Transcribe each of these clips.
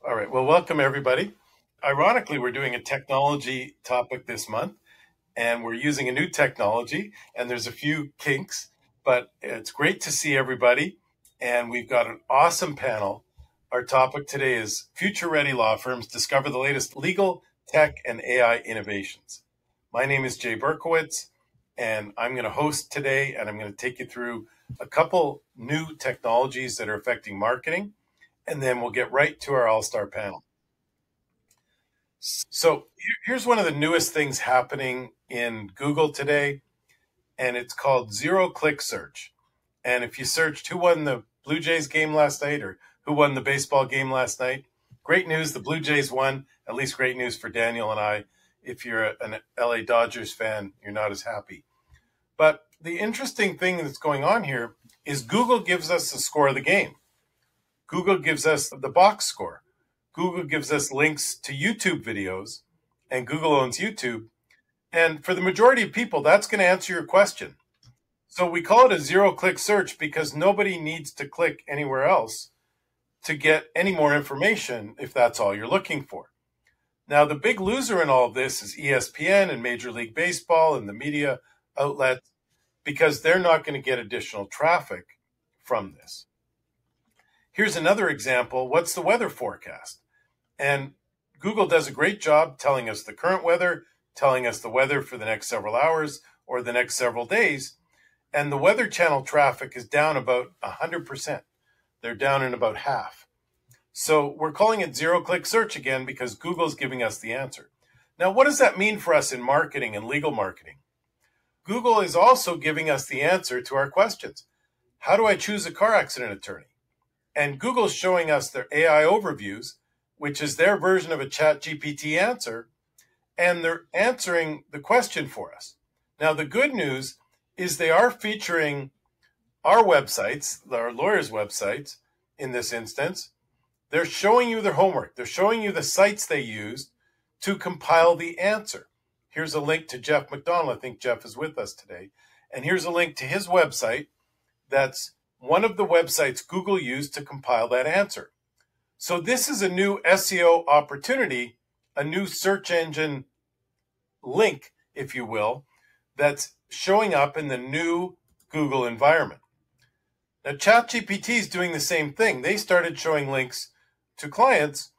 All right. Well, welcome everybody. Ironically, we're doing a technology topic this month, and we're using a new technology, and there's a few kinks, but it's great to see everybody. And we've got an awesome panel. Our topic today is Future Ready Law Firms Discover the Latest Legal, Tech, and AI Innovations. My name is Jay Berkowitz, and I'm going to host today, and I'm going to take you through a couple new technologies that are affecting marketing, and then we'll get right to our all-star panel. So here's one of the newest things happening in Google today, and it's called zero-click search. And if you searched who won the Blue Jays game last night or who won the baseball game last night, great news, the Blue Jays won. At least great news for Daniel and I. If you're an LA Dodgers fan, you're not as happy. But the interesting thing that's going on here is Google gives us the score of the game. Google gives us the box score. Google gives us links to YouTube videos, and Google owns YouTube. And for the majority of people, that's going to answer your question. So we call it a zero-click search because nobody needs to click anywhere else to get any more information if that's all you're looking for. Now, the big loser in all of this is ESPN and Major League Baseball and the media outlets because they're not going to get additional traffic from this. Here's another example. What's the weather forecast? And Google does a great job telling us the current weather, telling us the weather for the next several hours or the next several days. And the Weather Channel traffic is down about 100%. They're down in about half. So we're calling it zero-click search again because Google's giving us the answer. Now, what does that mean for us in marketing and legal marketing? Google is also giving us the answer to our questions. How do I choose a car accident attorney? And Google's showing us their AI overviews, which is their version of a ChatGPT answer, and they're answering the question for us. Now, the good news is they are featuring our websites, our lawyers' websites in this instance. They're showing you their homework. They're showing you the sites they used to compile the answer. Here's a link to Jeff McDonald. I think Jeff is with us today. And here's a link to his website. That's one of the websites Google used to compile that answer. So this is a new SEO opportunity, a new search engine link, if you will, that's showing up in the new Google environment. Now, ChatGPT is doing the same thing. They started showing links to clients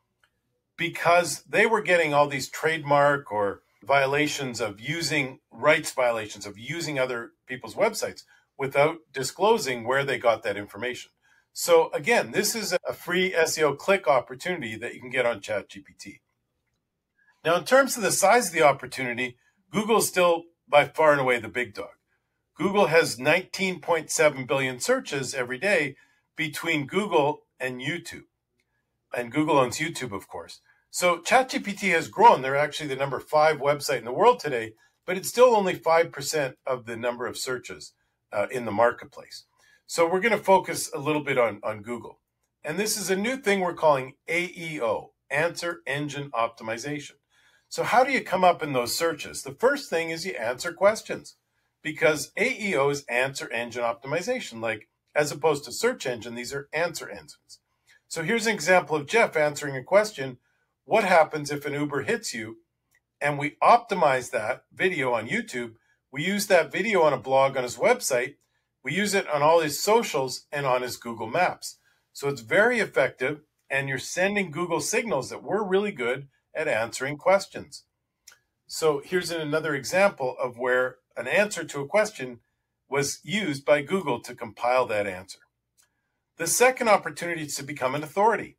because they were getting all these trademark or violations of using rights violations of using other people's websites without disclosing where they got that information. So again, this is a free SEO click opportunity that you can get on ChatGPT. Now, in terms of the size of the opportunity, Google is still by far and away the big dog. Google has 19.7 billion searches every day between Google and YouTube. And Google owns YouTube, of course. So ChatGPT has grown. They're actually the number 5 website in the world today, but it's still only 5% of the number of searches in the marketplace. So we're going to focus a little bit on Google. And this is a new thing we're calling AEO, Answer Engine Optimization. So how do you come up in those searches? The first thing is you answer questions because AEO is Answer Engine Optimization. Like as opposed to search engine, these are answer engines. So here's an example of Jeff answering a question. What happens if an Uber hits you? And we optimize that video on YouTube. We use that video on a blog on his website. We use it on all his socials and on his Google Maps. So it's very effective, and you're sending Google signals that we're really good at answering questions. So here's another example of where an answer to a question was used by Google to compile that answer. The second opportunity is to become an authority.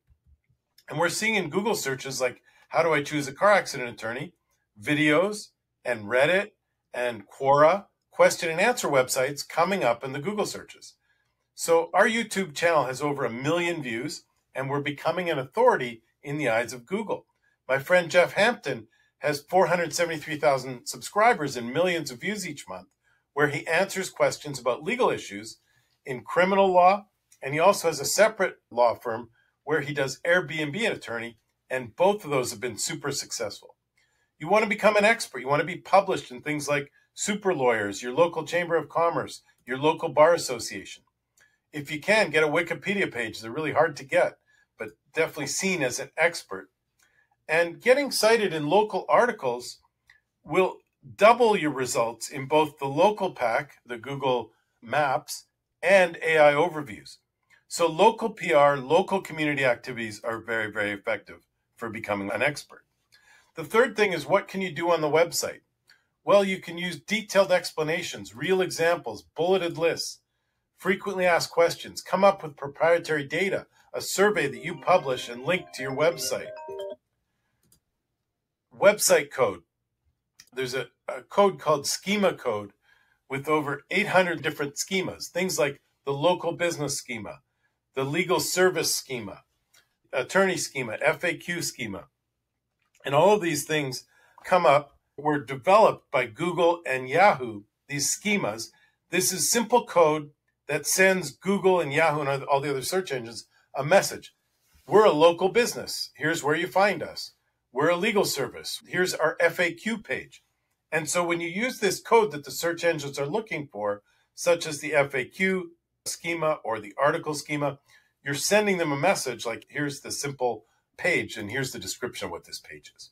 And we're seeing in Google searches like, how do I choose a car accident attorney? Videos and Reddit and Quora, question and answer websites coming up in the Google searches. So our YouTube channel has over 1 million views, and we're becoming an authority in the eyes of Google. My friend Jeff Hampton has 473,000 subscribers and millions of views each month, where he answers questions about legal issues in criminal law, and he also has a separate law firm where he does Airbnb attorney, and both of those have been super successful. You want to become an expert. You want to be published in things like Super Lawyers, your local Chamber of Commerce, your local bar association. If you can, get a Wikipedia page. They're really hard to get, but definitely seen as an expert. And getting cited in local articles will double your results in both the local pack, the Google Maps, and AI overviews. So local PR, local community activities are very, very effective for becoming an expert. The third thing is, what can you do on the website? Well, you can use detailed explanations, real examples, bulleted lists, frequently asked questions, come up with proprietary data, a survey that you publish and link to your website. Website code. There's a code called schema code with over 800 different schemas, things like the local business schema, the legal service schema, attorney schema, FAQ schema. And all of these things come up, were developed by Google and Yahoo, these schemas. This is simple code that sends Google and Yahoo and all the other search engines a message. We're a local business. Here's where you find us. We're a legal service. Here's our FAQ page. And so when you use this code that the search engines are looking for, such as the FAQ schema or the article schema, you're sending them a message like, here's the simple page and here's the description of what this page is.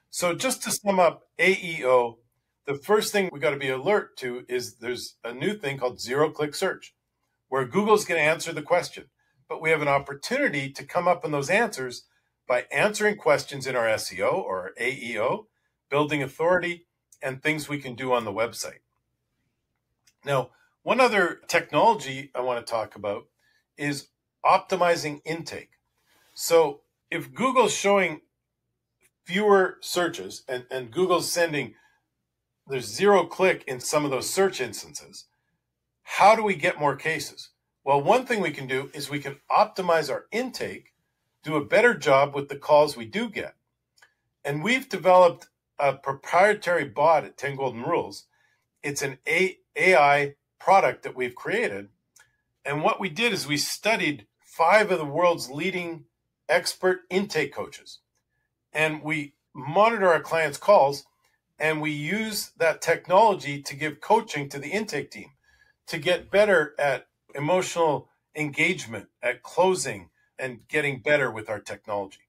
So just to sum up AEO, the first thing we got to be alert to is there's a new thing called zero-click search, where Google's going to answer the question. But we have an opportunity to come up in those answers by answering questions in our SEO or our AEO, building authority, and things we can do on the website. Now, one other technology I want to talk about is optimizing intake. So if Google's showing fewer searches and Google's sending, there's zero click in some of those search instances, how do we get more cases? Well, one thing we can do is we can optimize our intake, do a better job with the calls we do get. And we've developed a proprietary bot at 10 Golden Rules. It's an AI product that we've created. And what we did is we studied 5 of the world's leading expert intake coaches. And we monitor our clients' calls, and we use that technology to give coaching to the intake team to get better at emotional engagement, at closing, and getting better with our technology.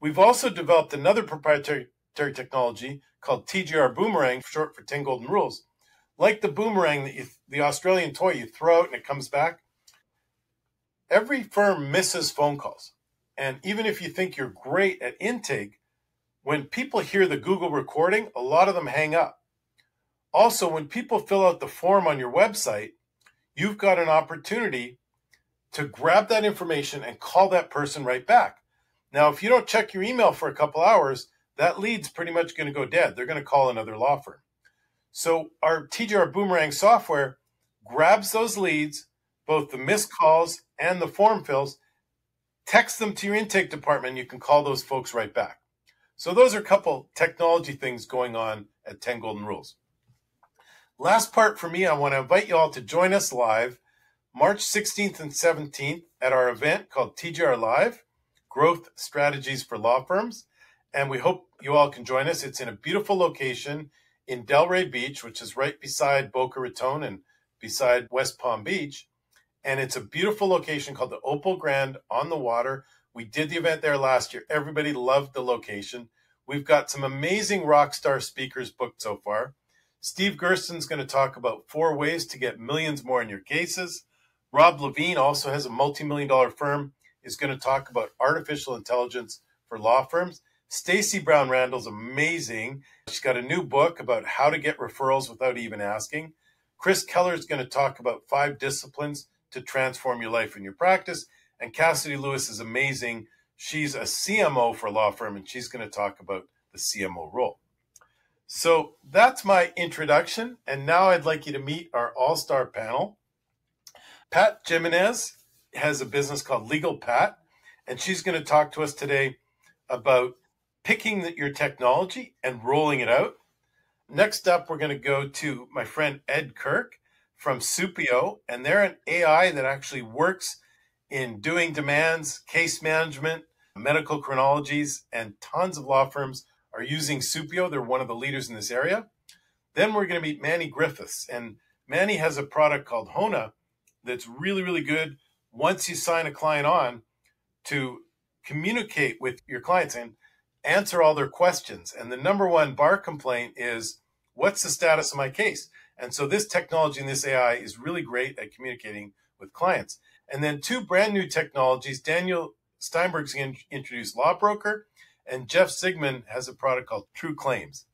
We've also developed another proprietary technology called TGR Boomerang, short for 10 Golden Rules. Like the boomerang, the Australian toy, you throw out and it comes back. Every firm misses phone calls. And even if you think you're great at intake, when people hear the Google recording, a lot of them hang up. Also, when people fill out the form on your website, you've got an opportunity to grab that information and call that person right back. Now, if you don't check your email for a couple hours, that lead's pretty much going to go dead. They're going to call another law firm. So our TGR Boomerang software grabs those leads, both the missed calls and the form fills, text them to your intake department, and you can call those folks right back. So those are a couple technology things going on at 10 Golden Rules. Last part for me, I want to invite you all to join us live March 16th and 17th at our event called TGR Live, Growth Strategies for Law Firms. And we hope you all can join us. It's in a beautiful location in Delray Beach, which is right beside Boca Raton and beside West Palm Beach. And it's a beautiful location called the Opal Grand on the water. We did the event there last year. Everybody loved the location. We've got some amazing rock star speakers booked so far. Steve Gerson's going to talk about 4 ways to get millions more in your cases. Rob Levine also has a multi-million-dollar firm, is going to talk about artificial intelligence for law firms. Stacey Brown Randall's amazing. She's got a new book about how to get referrals without even asking. Chris Keller's going to talk about 5 disciplines to transform your life and your practice. And Cassidy Lewis is amazing. She's a CMO for a law firm, and she's going to talk about the CMO role. So that's my introduction. And now I'd like you to meet our all-star panel. Pat Gimenez has a business called Legal Pat, and she's going to talk to us today about picking your technology and rolling it out. Next up, we're going to go to my friend Ed Kirk from Supio, and they're an AI that actually works in doing demands, case management, medical chronologies, and tons of law firms are using Supio. They're one of the leaders in this area. Then we're going to meet Manny Griffiths, and Manny has a product called Hona that's really, really good once you sign a client on to communicate with your clients and answer all their questions. And the number one bar complaint is, what's the status of my case? And so this technology and this AI is really great at communicating with clients. And then two brand new technologies. Daniel Steinberg's going to introduce Law Broker, and Jeff Zigman has a product called True Claims.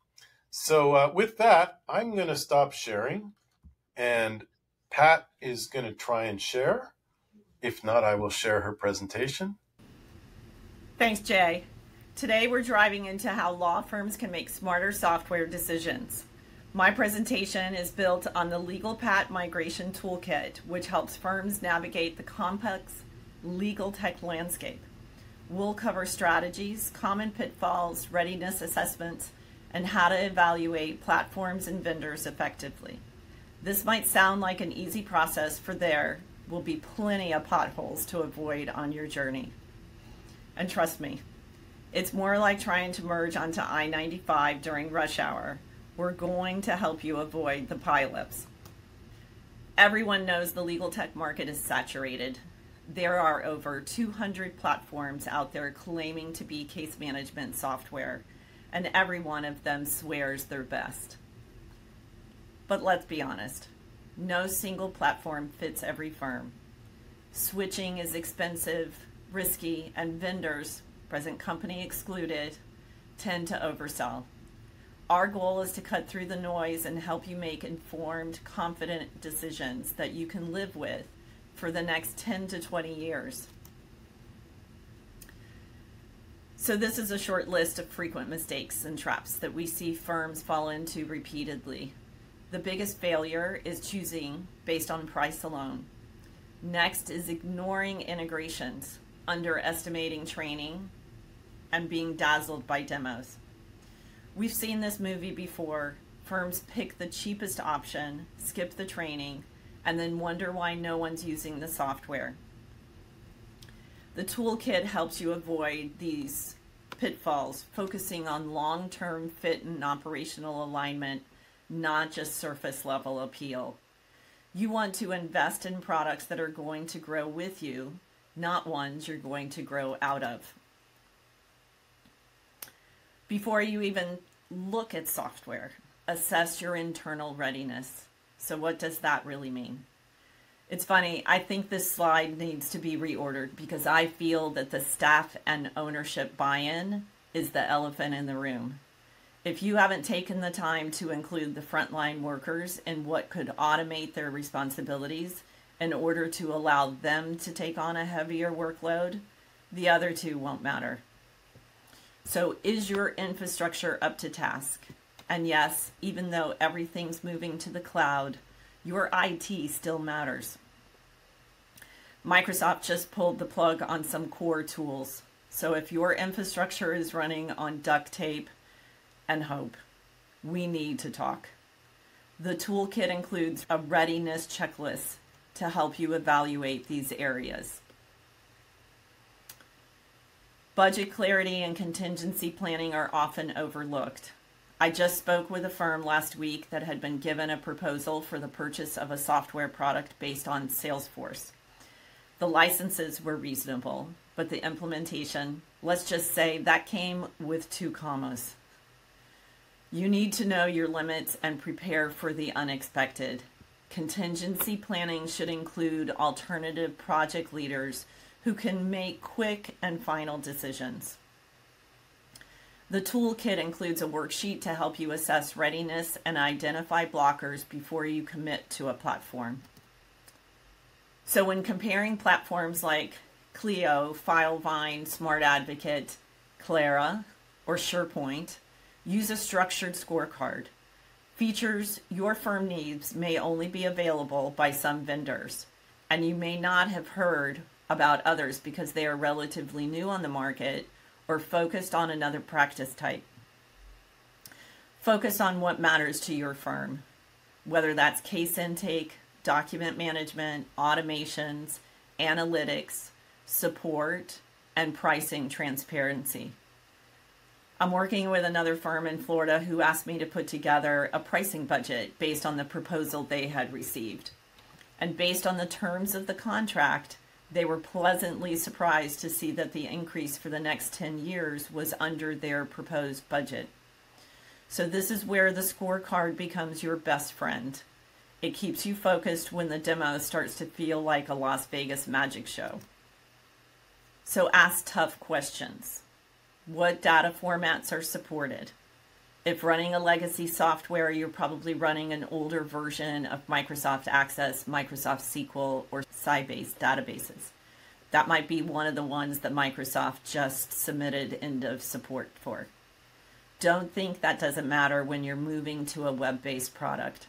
So with that, I'm going to stop sharing, and Pat is going to try and share. If not, I will share her presentation. Thanks, Jay. Today we're driving into how law firms can make smarter software decisions. My presentation is built on the Legal Pat Migration Toolkit, which helps firms navigate the complex legal tech landscape. We'll cover strategies, common pitfalls, readiness assessments, and how to evaluate platforms and vendors effectively. This might sound like an easy process, for there will be plenty of potholes to avoid on your journey. And trust me, it's more like trying to merge onto I-95 during rush hour. We're going to help you avoid the pileups. Everyone knows the legal tech market is saturated. There are over 200 platforms out there claiming to be case management software, and every one of them swears they're best. But let's be honest, no single platform fits every firm. Switching is expensive, risky, and vendors, present company excluded, tend to oversell. Our goal is to cut through the noise and help you make informed, confident decisions that you can live with for the next 10 to 20 years. So this is a short list of frequent mistakes and traps that we see firms fall into repeatedly. The biggest failure is choosing based on price alone. Next is ignoring integrations, underestimating training, and being dazzled by demos. We've seen this movie before. Firms pick the cheapest option, skip the training, and then wonder why no one's using the software. The toolkit helps you avoid these pitfalls, focusing on long-term fit and operational alignment, not just surface level appeal. You want to invest in products that are going to grow with you, not ones you're going to grow out of. Before you even look at software, assess your internal readiness. So what does that really mean? It's funny, I think this slide needs to be reordered because I feel that the staff and ownership buy-in is the elephant in the room. If you haven't taken the time to include the frontline workers in what could automate their responsibilities in order to allow them to take on a heavier workload, the other two won't matter. So is your infrastructure up to task? And yes, even though everything's moving to the cloud, your IT still matters. Microsoft just pulled the plug on some core tools. So if your infrastructure is running on duct tape and hope, we need to talk. The toolkit includes a readiness checklist to help you evaluate these areas. Budget clarity and contingency planning are often overlooked. I just spoke with a firm last week that had been given a proposal for the purchase of a software product based on Salesforce. The licenses were reasonable, but the implementation, let's just say that came with 2 commas. You need to know your limits and prepare for the unexpected. Contingency planning should include alternative project leaders who can make quick and final decisions. The toolkit includes a worksheet to help you assess readiness and identify blockers before you commit to a platform. So when comparing platforms like Clio, FileVine, Smart Advocate, Clara, or SharePoint, use a structured scorecard. Features your firm needs may only be available by some vendors, and you may not have heard about others because they are relatively new on the market or focused on another practice type. Focus on what matters to your firm, whether that's case intake, document management, automations, analytics, support, and pricing transparency. I'm working with another firm in Florida who asked me to put together a pricing budget based on the proposal they had received. And based on the terms of the contract, They were pleasantly surprised to see that the increase for the next 10 years was under their proposed budget. So this is where the scorecard becomes your best friend. It keeps you focused when the demo starts to feel like a Las Vegas magic show. So ask tough questions. What data formats are supported? If running a legacy software, you're probably running an older version of Microsoft Access, Microsoft SQL, or Sybase databases. That might be one of the ones that Microsoft just submitted end of support for. Don't think that doesn't matter when you're moving to a web-based product,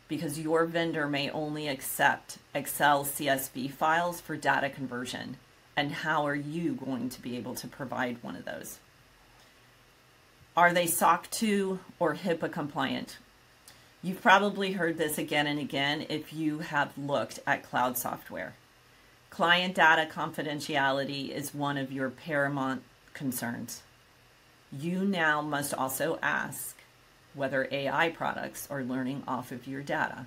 because your vendor may only accept Excel CSV files for data conversion. And how are you going to be able to provide one of those? Are they SOC 2 or HIPAA compliant? You've probably heard this again and again if you have looked at cloud software. Client data confidentiality is one of your paramount concerns. You now must also ask whether AI products are learning off of your data.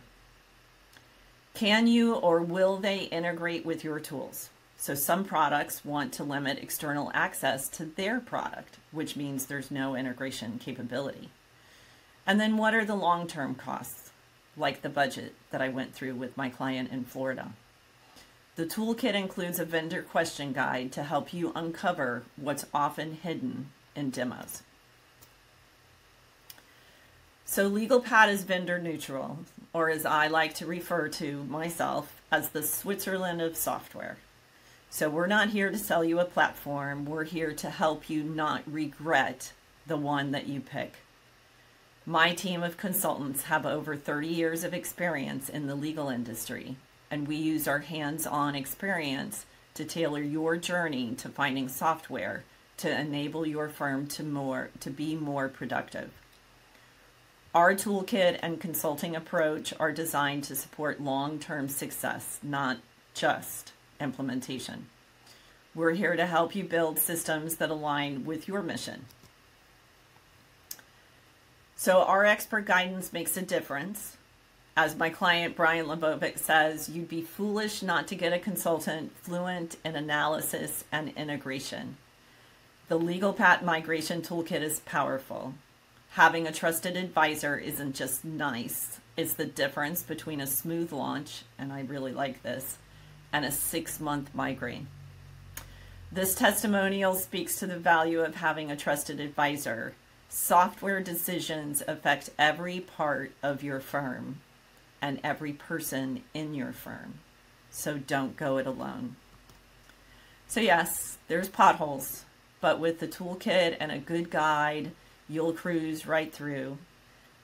Can you or will they integrate with your tools? So some products want to limit external access to their product, which means there's no integration capability. And then what are the long-term costs, like the budget that I went through with my client in Florida? The toolkit includes a vendor question guide to help you uncover what's often hidden in demos. So LegalPad is vendor neutral, or as I like to refer to myself, as the Switzerland of software. So we're not here to sell you a platform. We're here to help you not regret the one that you pick. My team of consultants have over 30 years of experience in the legal industry, and we use our hands-on experience to tailor your journey to finding software to enable your firm to be more productive. Our toolkit and consulting approach are designed to support long-term success, not just implementation. We're here to help you build systems that align with your mission. So our expert guidance makes a difference. As my client Brian Lebovic says, you'd be foolish not to get a consultant fluent in analysis and integration. The LegalPad Migration Toolkit is powerful. Having a trusted advisor isn't just nice. It's the difference between a smooth launch, and I really like this, and a 6-month migraine. This testimonial speaks to the value of having a trusted advisor. Software decisions affect every part of your firm and every person in your firm. So don't go it alone. So yes, there's potholes, but with the toolkit and a good guide, you'll cruise right through.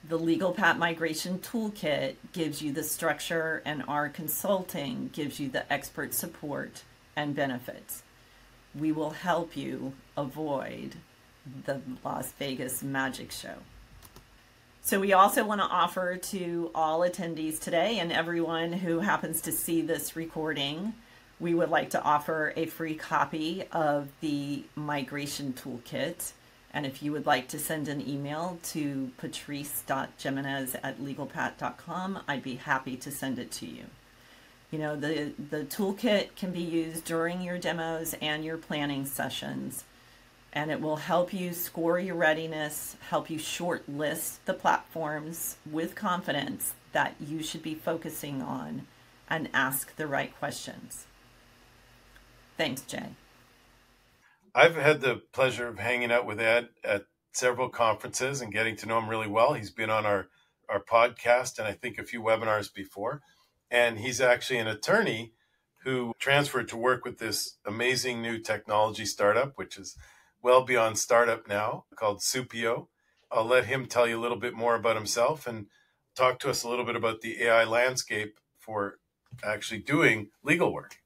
The LegalPad Migration Toolkit gives you the structure, and our consulting gives you the expert support and benefits. We will help you avoid the Las Vegas magic show. So we also want to offer to all attendees today and everyone who happens to see this recording, we would like to offer a free copy of the Migration Toolkit. And if you would like to send an email to patrice.gimenez@legalpad.com, I'd be happy to send it to you. You know, the toolkit can be used during your demos and your planning sessions, and it will help you score your readiness, help you shortlist the platforms with confidence that you should be focusing on, and ask the right questions. Thanks, Jay. I've had the pleasure of hanging out with Ed at several conferences and getting to know him really well. He's been on our podcast and I think a few webinars before. And he's actually an attorney who transferred to work with this amazing new technology startup, which is well beyond startup now, called Supio. I'll let him tell you a little bit more about himself and talk to us a little bit about the AI landscape for actually doing legal work.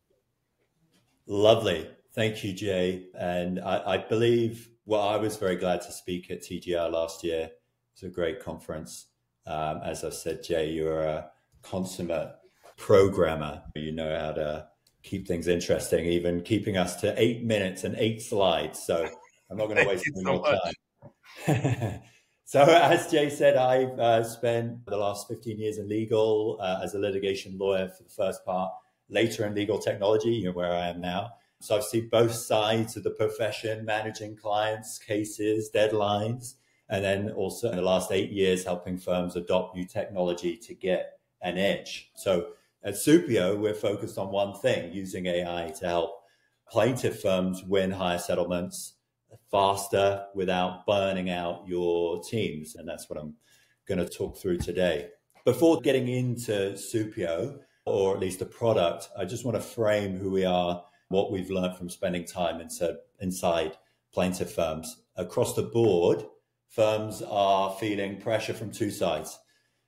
Lovely. Thank you, Jay. And I believe, well, I was very glad to speak at TGR last year. It was a great conference. As I've said, Jay, you're a consummate programmer. You know how to keep things interesting, even keeping us to 8 minutes and 8 slides. So I'm not going to waste any more time. So as Jay said, I've spent the last 15 years in legal as a litigation lawyer for the first part, later in legal technology, where I am now. So I've seen both sides of the profession, managing clients, cases, deadlines, and then also in the last 8 years, helping firms adopt new technology to get an edge. So at Supio, we're focused on one thing, using AI to help plaintiff firms win higher settlements faster without burning out your teams. And that's what I'm going to talk through today. Before getting into Supio, or at least the product, I just want to frame who we are, what we've learned from spending time inside plaintiff firms. Across the board, firms are feeling pressure from two sides.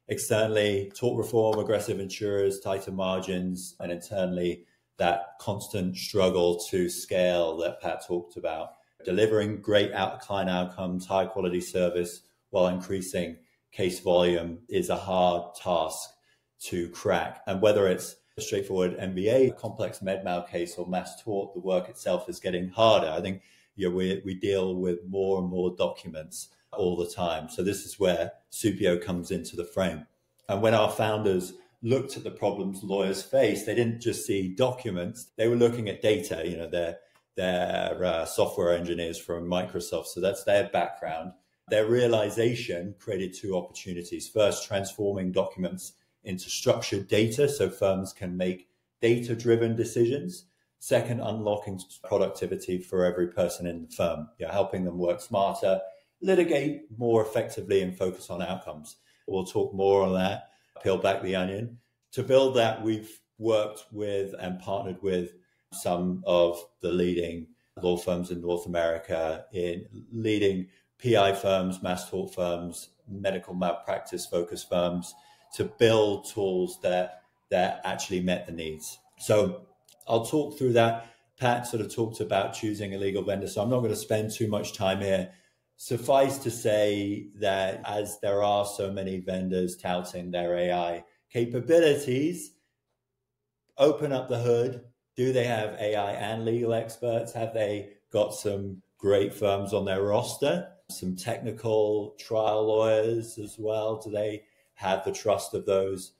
Externally, tort reform, aggressive insurers, tighter margins, and internally, that constant struggle to scale that Pat talked about. Delivering great client outcomes, high quality service while increasing case volume is a hard task to crack. And whether it's a straightforward MBA, a complex med-mal case, or mass tort, the work itself is getting harder. I think we deal with more and more documents all the time. So this is where Supio comes into the frame. And when our founders looked at the problems lawyers face, they didn't just see documents, they were looking at data. They're software engineers from Microsoft, so that's their background. Their realization created two opportunities. First, transforming documents into structured data so firms can make data-driven decisions. Second, unlocking productivity for every person in the firm, helping them work smarter, litigate more effectively, and focus on outcomes. We'll talk more on that, peel back the onion. To build that, we've worked with and partnered with some of the leading law firms in North America, in leading PI firms, mass tort firms, medical malpractice focused firms, to build tools that actually met the needs. So I'll talk through that. Pat sort of talked about choosing a legal vendor, so I'm not going to spend too much time here. Suffice to say that as there are so many vendors touting their AI capabilities, open up the hood. Do they have AI and legal experts? Have they got some great firms on their roster? Some technical trial lawyers as well? Do they have the trust of those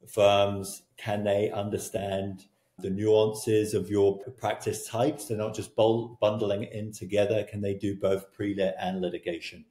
firms? Can they understand the nuances of your practice types? They're not just bundling it in together. Can they do both pre-lit and litigation?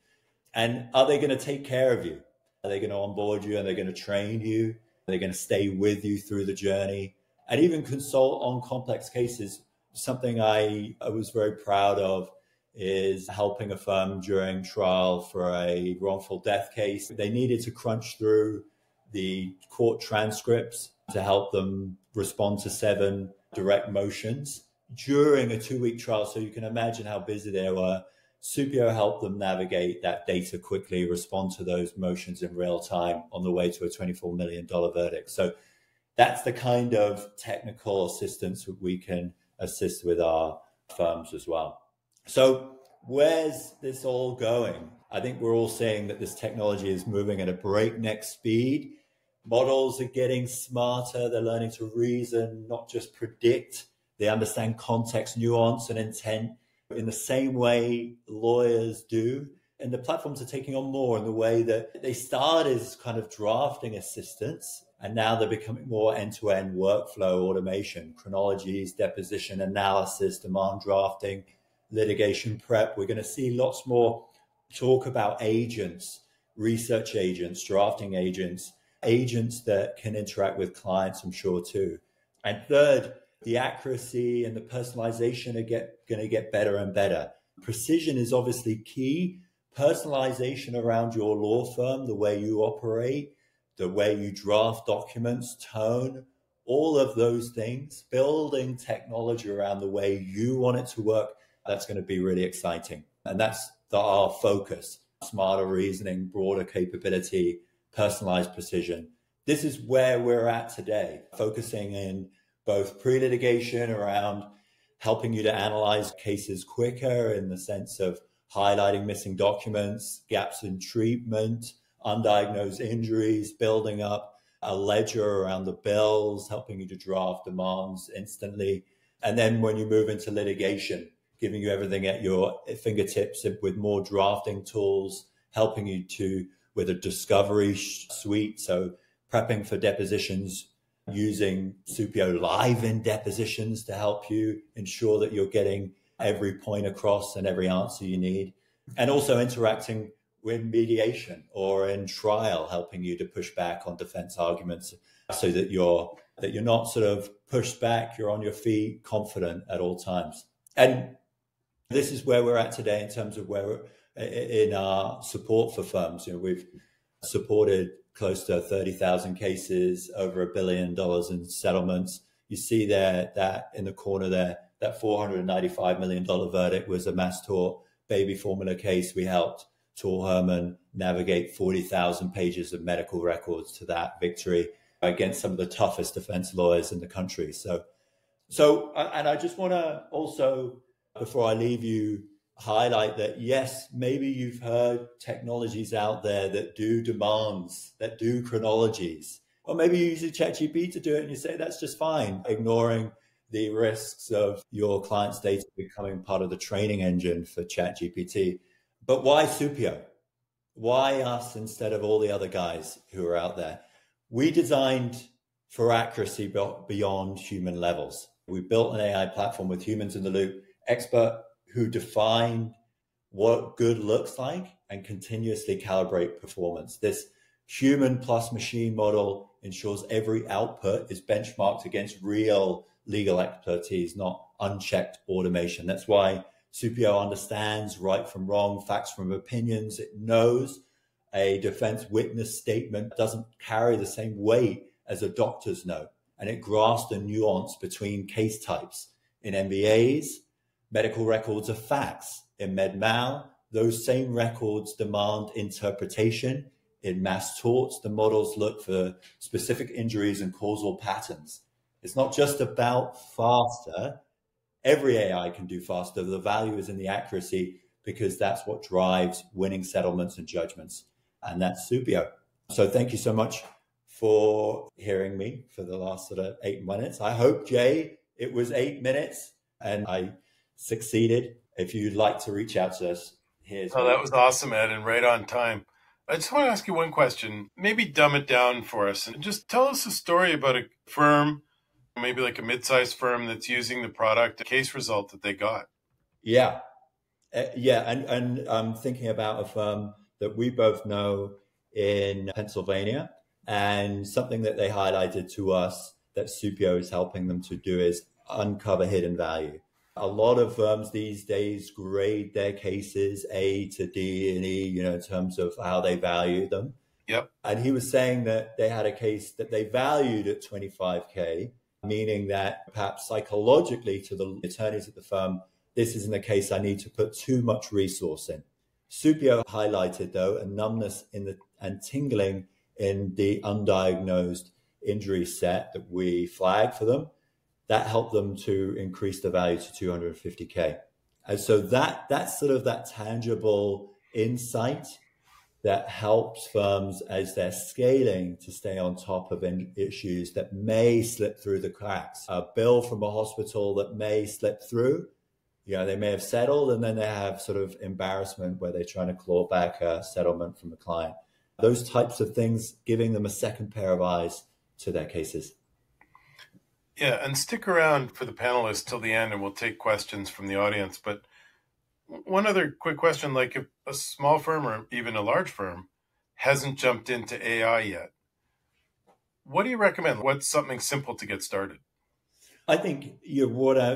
And are they going to take care of you? Are they going to onboard you? Are they going to train you? Are they going to stay with you through the journey? And even consult on complex cases. Something I was very proud of is helping a firm during trial for a wrongful death case. They needed to crunch through the court transcripts to help them respond to 7 direct motions during a 2-week trial. So you can imagine how busy they were. Supio helped them navigate that data quickly, respond to those motions in real time on the way to a $24 million verdict. So that's the kind of technical assistance that we can assist with our firms as well. So where's this all going? I think we're all saying that this technology is moving at a breakneck speed. Models are getting smarter. They're learning to reason, not just predict. They understand context, nuance, and intent in the same way lawyers do. And the platforms are taking on more in the way that they start as kind of drafting assistants, and now they're becoming more end-to-end workflow automation, chronologies, deposition analysis, demand drafting, litigation prep. We're going to see lots more talk about agents, research agents, drafting agents, agents that can interact with clients, I'm sure, too. And third, the accuracy and the personalization are going to get better and better. Precision is obviously key. Personalization around your law firm, the way you operate, the way you draft documents, tone, all of those things, building technology around the way you want it to work, that's going to be really exciting. And that's our focus: smarter reasoning, broader capability, personalized precision. This is where we're at today, focusing in both pre-litigation around helping you to analyze cases quicker in the sense of highlighting missing documents, gaps in treatment, undiagnosed injuries, building up a ledger around the bills, helping you to draft demands instantly. And then when you move into litigation, giving you everything at your fingertips with more drafting tools, helping you to with a discovery suite. So prepping for depositions using Supio live in depositions to help you ensure that you're getting every point across and every answer you need. And also interacting with mediation or in trial, helping you to push back on defense arguments so that you're not sort of pushed back, you're on your feet, confident at all times. And this is where we're at today in terms of where in our support for firms. We've supported close to 30,000 cases, over $1 billion in settlements. You see there that in the corner there, that $495 million verdict was a mass tort baby formula case. We helped Tor Herman navigate 40,000 pages of medical records to that victory against some of the toughest defense lawyers in the country. So, and I just want to also, before I leave you, highlight that, yes, maybe you've heard technologies out there that do demands, that do chronologies, or maybe you use a ChatGPT to do it and you say that's just fine, ignoring the risks of your client's data becoming part of the training engine for ChatGPT. But why Supio? Why us instead of all the other guys who are out there? We designed for accuracy beyond human levels. We built an AI platform with humans in the loop, expert who define what good looks like and continuously calibrate performance. This human plus machine model ensures every output is benchmarked against real legal expertise, not unchecked automation. That's why Supio understands right from wrong, facts from opinions. It knows a defense witness statement doesn't carry the same weight as a doctor's note, and it grasps the nuance between case types. In MBAs, medical records are facts. In MedMal, those same records demand interpretation. In mass torts, the models look for specific injuries and causal patterns. It's not just about faster. Every AI can do faster. The value is in the accuracy because that's what drives winning settlements and judgments. And that's Supio. So thank you so much for hearing me for the last sort of 8 minutes. I hope, Jay, it was 8 minutes and I succeeded. If you'd like to reach out to us, here's... Oh, that was awesome, Ed, and right on time. I just want to ask you one question, maybe dumb it down for us, and just tell us a story about a firm, maybe like a mid-sized firm that's using the product, a case result that they got. Yeah. And I'm thinking about a firm that we both know in Pennsylvania, and something that they highlighted to us that Supio is helping them to do is uncover hidden value. A lot of firms these days grade their cases A to D and E, in terms of how they value them. Yep. And he was saying that they had a case that they valued at $25K, meaning that perhaps psychologically to the attorneys at the firm, this isn't a case I need to put too much resource in. Supio highlighted, though, a numbness and tingling in the undiagnosed injury set that we flagged for them. That helped them to increase the value to $250K. And so that's sort of that tangible insight that helps firms as they're scaling to stay on top of issues that may slip through the cracks. A bill from a hospital that may slip through, they may have settled and then they have sort of embarrassment where they're trying to claw back a settlement from the client. Those types of things, giving them a second pair of eyes to their cases. Yeah, and stick around for the panelists till the end and we'll take questions from the audience. But one other quick question, like if a small firm or even a large firm hasn't jumped into AI yet, what do you recommend? What's something simple to get started? I think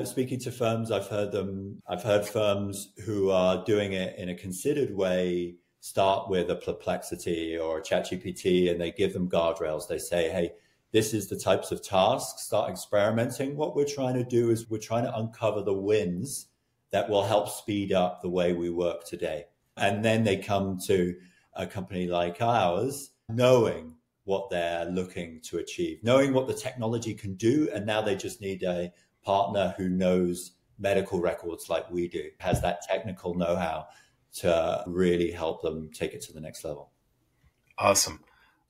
speaking to firms, I've heard firms who are doing it in a considered way start with a Perplexity or a ChatGPT and they give them guardrails. They say, hey, this is the types of tasks, start experimenting. What we're trying to do is we're trying to uncover the wins that will help speed up the way we work today. And then they come to a company like ours, knowing what they're looking to achieve, knowing what the technology can do. And now they just need a partner who knows medical records like we do, has that technical know-how to really help them take it to the next level. Awesome.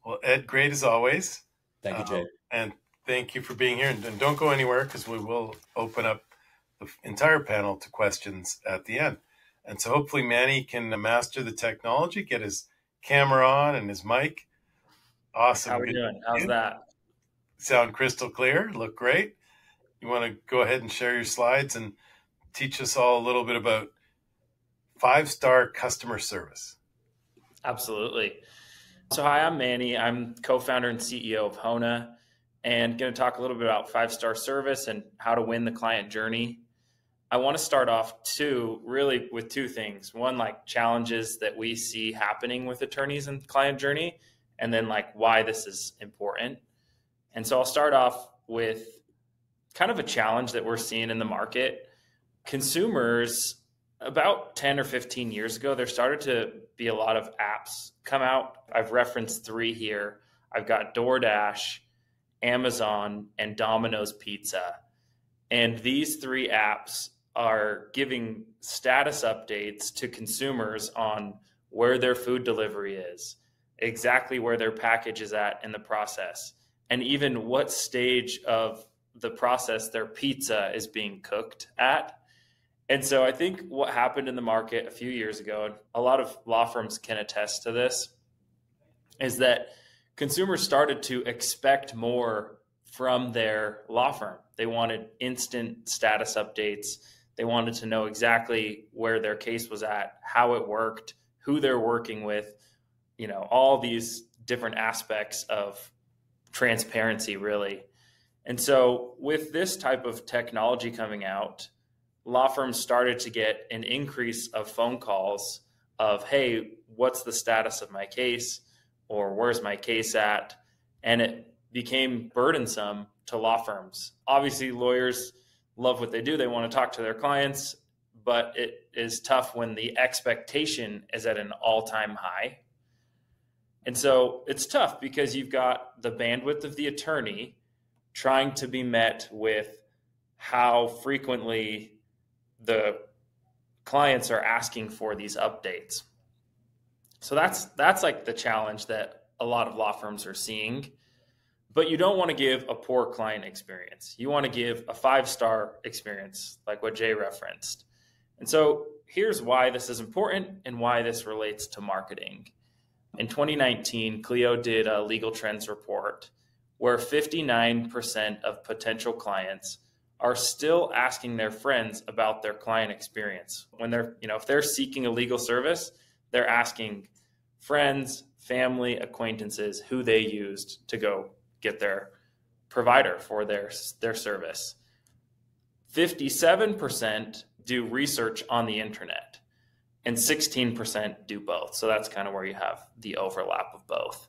Well, Ed, great as always. Thank you, Jay. And thank you for being here. And don't go anywhere because we will open up the entire panel to questions at the end. And so hopefully Manny can master the technology, get his camera on and his mic. Awesome. How are we doing? How's that? sound crystal clear, look great. You want to go ahead and share your slides and teach us all a little bit about 5-star customer service. Absolutely. So hi, I'm Manny. I'm co-founder and CEO of Hona, and going to talk a little bit about 5-star service and how to win the client journey. I want to start off really with two things. One, like challenges that we see happening with attorneys and client journey, and then like why this is important. And so I'll start off with kind of a challenge that we're seeing in the market. Consumers, about 10 or 15 years ago, there started to be a lot of apps come out. I've referenced 3 here. I've got DoorDash, Amazon, and Domino's Pizza. And these 3 apps are giving status updates to consumers on where their food delivery is, exactly where their package is at in the process, and even what stage of the process their pizza is being cooked at. And so I think what happened in the market a few years ago, and a lot of law firms can attest to this, is that consumers started to expect more from their law firm. They wanted instant status updates. They wanted to know exactly where their case was at, how it worked, who they're working with, all these different aspects of transparency, really. And so with this type of technology coming out, law firms started to get an increase of phone calls of, hey, what's the status of my case? Or where's my case at? And it became burdensome to law firms. Obviously, lawyers love what they do. They want to talk to their clients, but it is tough when the expectation is at an all-time high. And so it's tough because you've got the bandwidth of the attorney trying to be met with how frequently the clients are asking for these updates. So that's like the challenge that a lot of law firms are seeing. But you don't want to give a poor client experience. You want to give a 5-star experience, like what Jay referenced. And so here's why this is important and why this relates to marketing. In 2019, Clio did a legal trends report where 59% of potential clients are still asking their friends about their client experience. When they're, if they're seeking a legal service, they're asking friends, family, acquaintances who they used to go get their provider for their service. 57% do research on the internet, and 16% do both. So that's kind of where you have the overlap of both.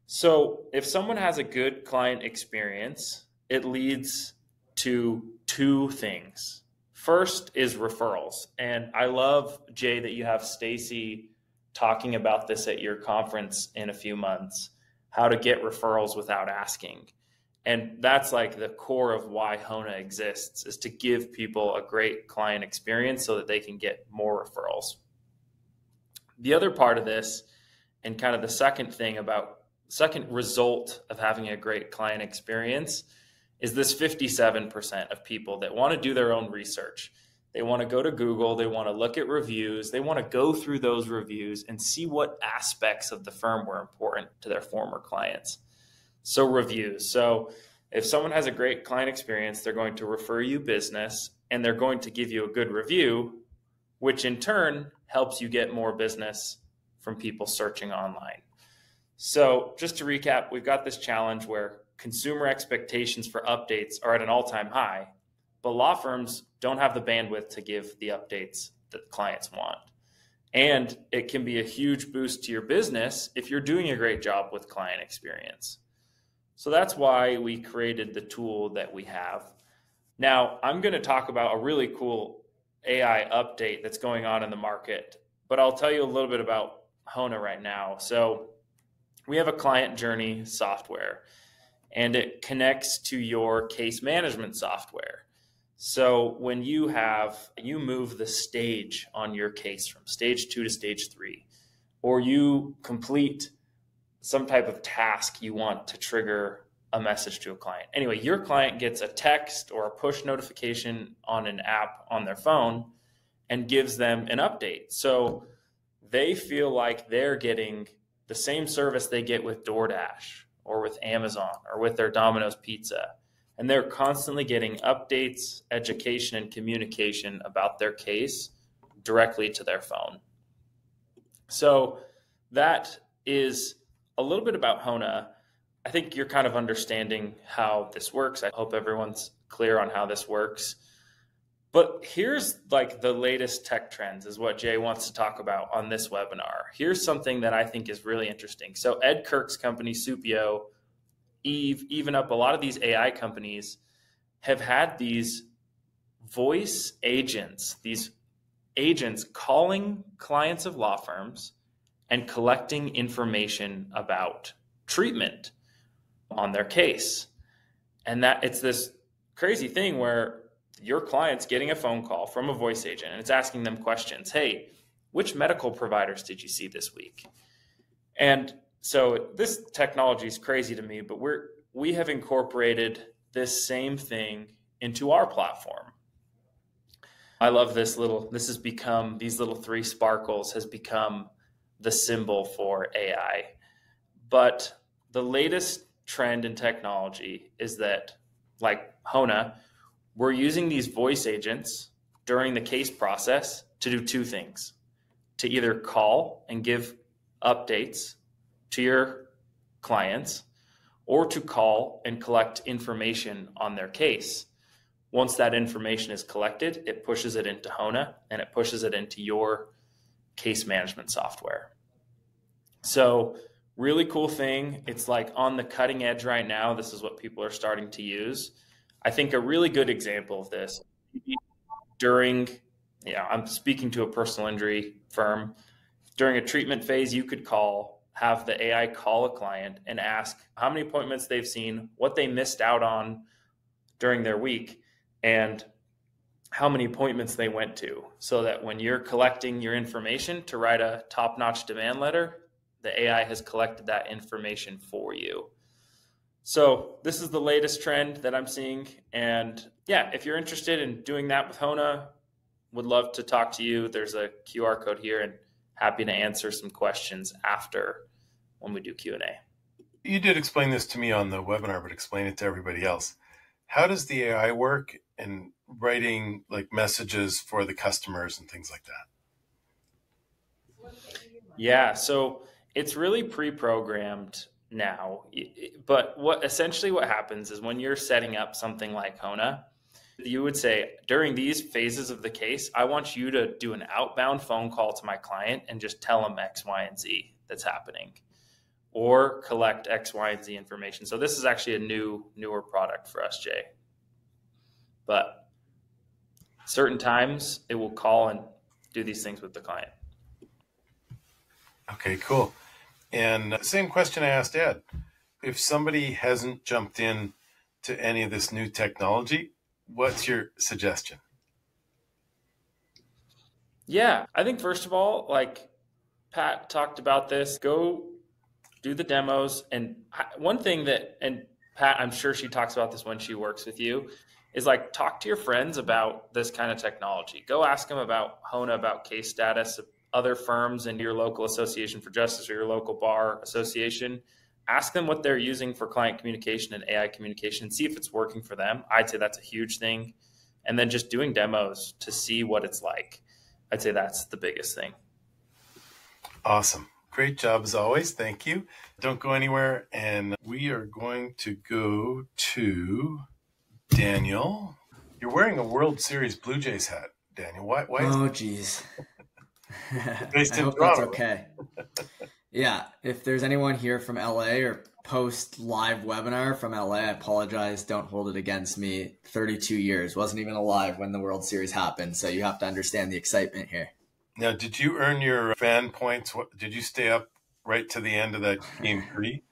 So if someone has a good client experience, it leads to 2 things. First is referrals. And I love, Jay, that you have Stacy talking about this at your conference in a few months, how to get referrals without asking. And that's like the core of why Hona exists, is to give people a great client experience so that they can get more referrals. The other part of this, and kind of the second result of having a great client experience, is this 57% of people that want to do their own research. They want to go to Google, they want to look at reviews, they want to go through those reviews and see what aspects of the firm were important to their former clients. So reviews. So if someone has a great client experience, they're going to refer you business and they're going to give you a good review, which in turn helps you get more business from people searching online. So just to recap, we've got this challenge where consumer expectations for updates are at an all-time high, but law firms don't have the bandwidth to give the updates that clients want. And it can be a huge boost to your business if you're doing a great job with client experience. So that's why we created the tool that we have. Now, I'm going to talk about a really cool AI update that's going on in the market, but I'll tell you a little bit about Hona right now. So we have a client journey software, and it connects to your case management software. So when you move the stage on your case from stage 2 to stage 3, or you complete some type of task you want to trigger a message to a client. Anyway, your client gets a text or a push notification on an app on their phone and gives them an update. So they feel like they're getting the same service they get with DoorDash or with Amazon or with their Domino's Pizza. And they're constantly getting updates, education, and communication about their case directly to their phone. So that is a little bit about Hona. I think you're kind of understanding how this works. I hope everyone's clear on how this works. But here's like the latest tech trends is what Jay wants to talk about on this webinar. Here's something that I think is really interesting. So Ed Kirk's company, Supio, even up a lot of these AI companies have had these voice agents, these agents calling clients of law firms and collecting information about treatment on their case. And that it's this crazy thing where your client's getting a phone call from a voice agent and it's asking them questions. Hey, which medical providers did you see this week? And so this technology is crazy to me, but we have incorporated this same thing into our platform. I love this has become, these little three sparkles has become the symbol for AI. But the latest trend in technology is that, like Hona, we're using these voice agents during the case process to do two things: to either call and give updates to your clients, or to call and collect information on their case. Once that information is collected, it pushes it into Hona and it pushes it into your case management software. So really cool thing. It's like on the cutting edge right now. This is what people are starting to use. I think a really good example of this I'm speaking to a personal injury firm. During a treatment phase, you could have the AI call a client and ask how many appointments they've seen, what they missed out on during their week, and how many appointments they went to, so that when you're collecting your information to write a top-notch demand letter, the AI has collected that information for you. So this is the latest trend that I'm seeing. And yeah, if you're interested in doing that with Hona, would love to talk to you. There's a QR code here and happy to answer some questions after when we do Q&A. You did explain this to me on the webinar, but explain it to everybody else. How does the AI work in writing like messages for the customers and things like that? Yeah, so it's really pre-programmed now. But what happens is when you're setting up something like Hona, you would say, during these phases of the case, I want you to do an outbound phone call to my client and just tell them X, Y, and Z that's happening, or collect X, Y, and Z information. So this is actually a newer product for us, Jay. But certain times it will call and do these things with the client. Okay, cool. And same question I asked Ed. If somebody hasn't jumped in to any of this new technology, what's your suggestion? Yeah, I think first of all, like Pat talked about this, go do the demos. And one thing and Pat, I'm sure she talks about this when she works with you, is like talk to your friends about this kind of technology. Go ask them about Hona, about case status, other firms in your local association for justice or your local bar association. Ask them what they're using for client communication and AI communication and see if it's working for them. I'd say that's a huge thing. And then just doing demos to see what it's like. I'd say that's the biggest thing. Awesome. Great job as always. Thank you. Don't go anywhere. And we are going to go to Daniel. You're wearing a World Series Blue Jays hat, Daniel. Why Oh, geez. Based I in hope Toronto. that's okay. Yeah, if there's anyone here from LA or post live webinar from LA, I apologize. Don't hold it against me. 32 years. Wasn't even alive when the World Series happened. So you have to understand the excitement here. Now, did you earn your fan points? Did you stay up right to the end of that game 3?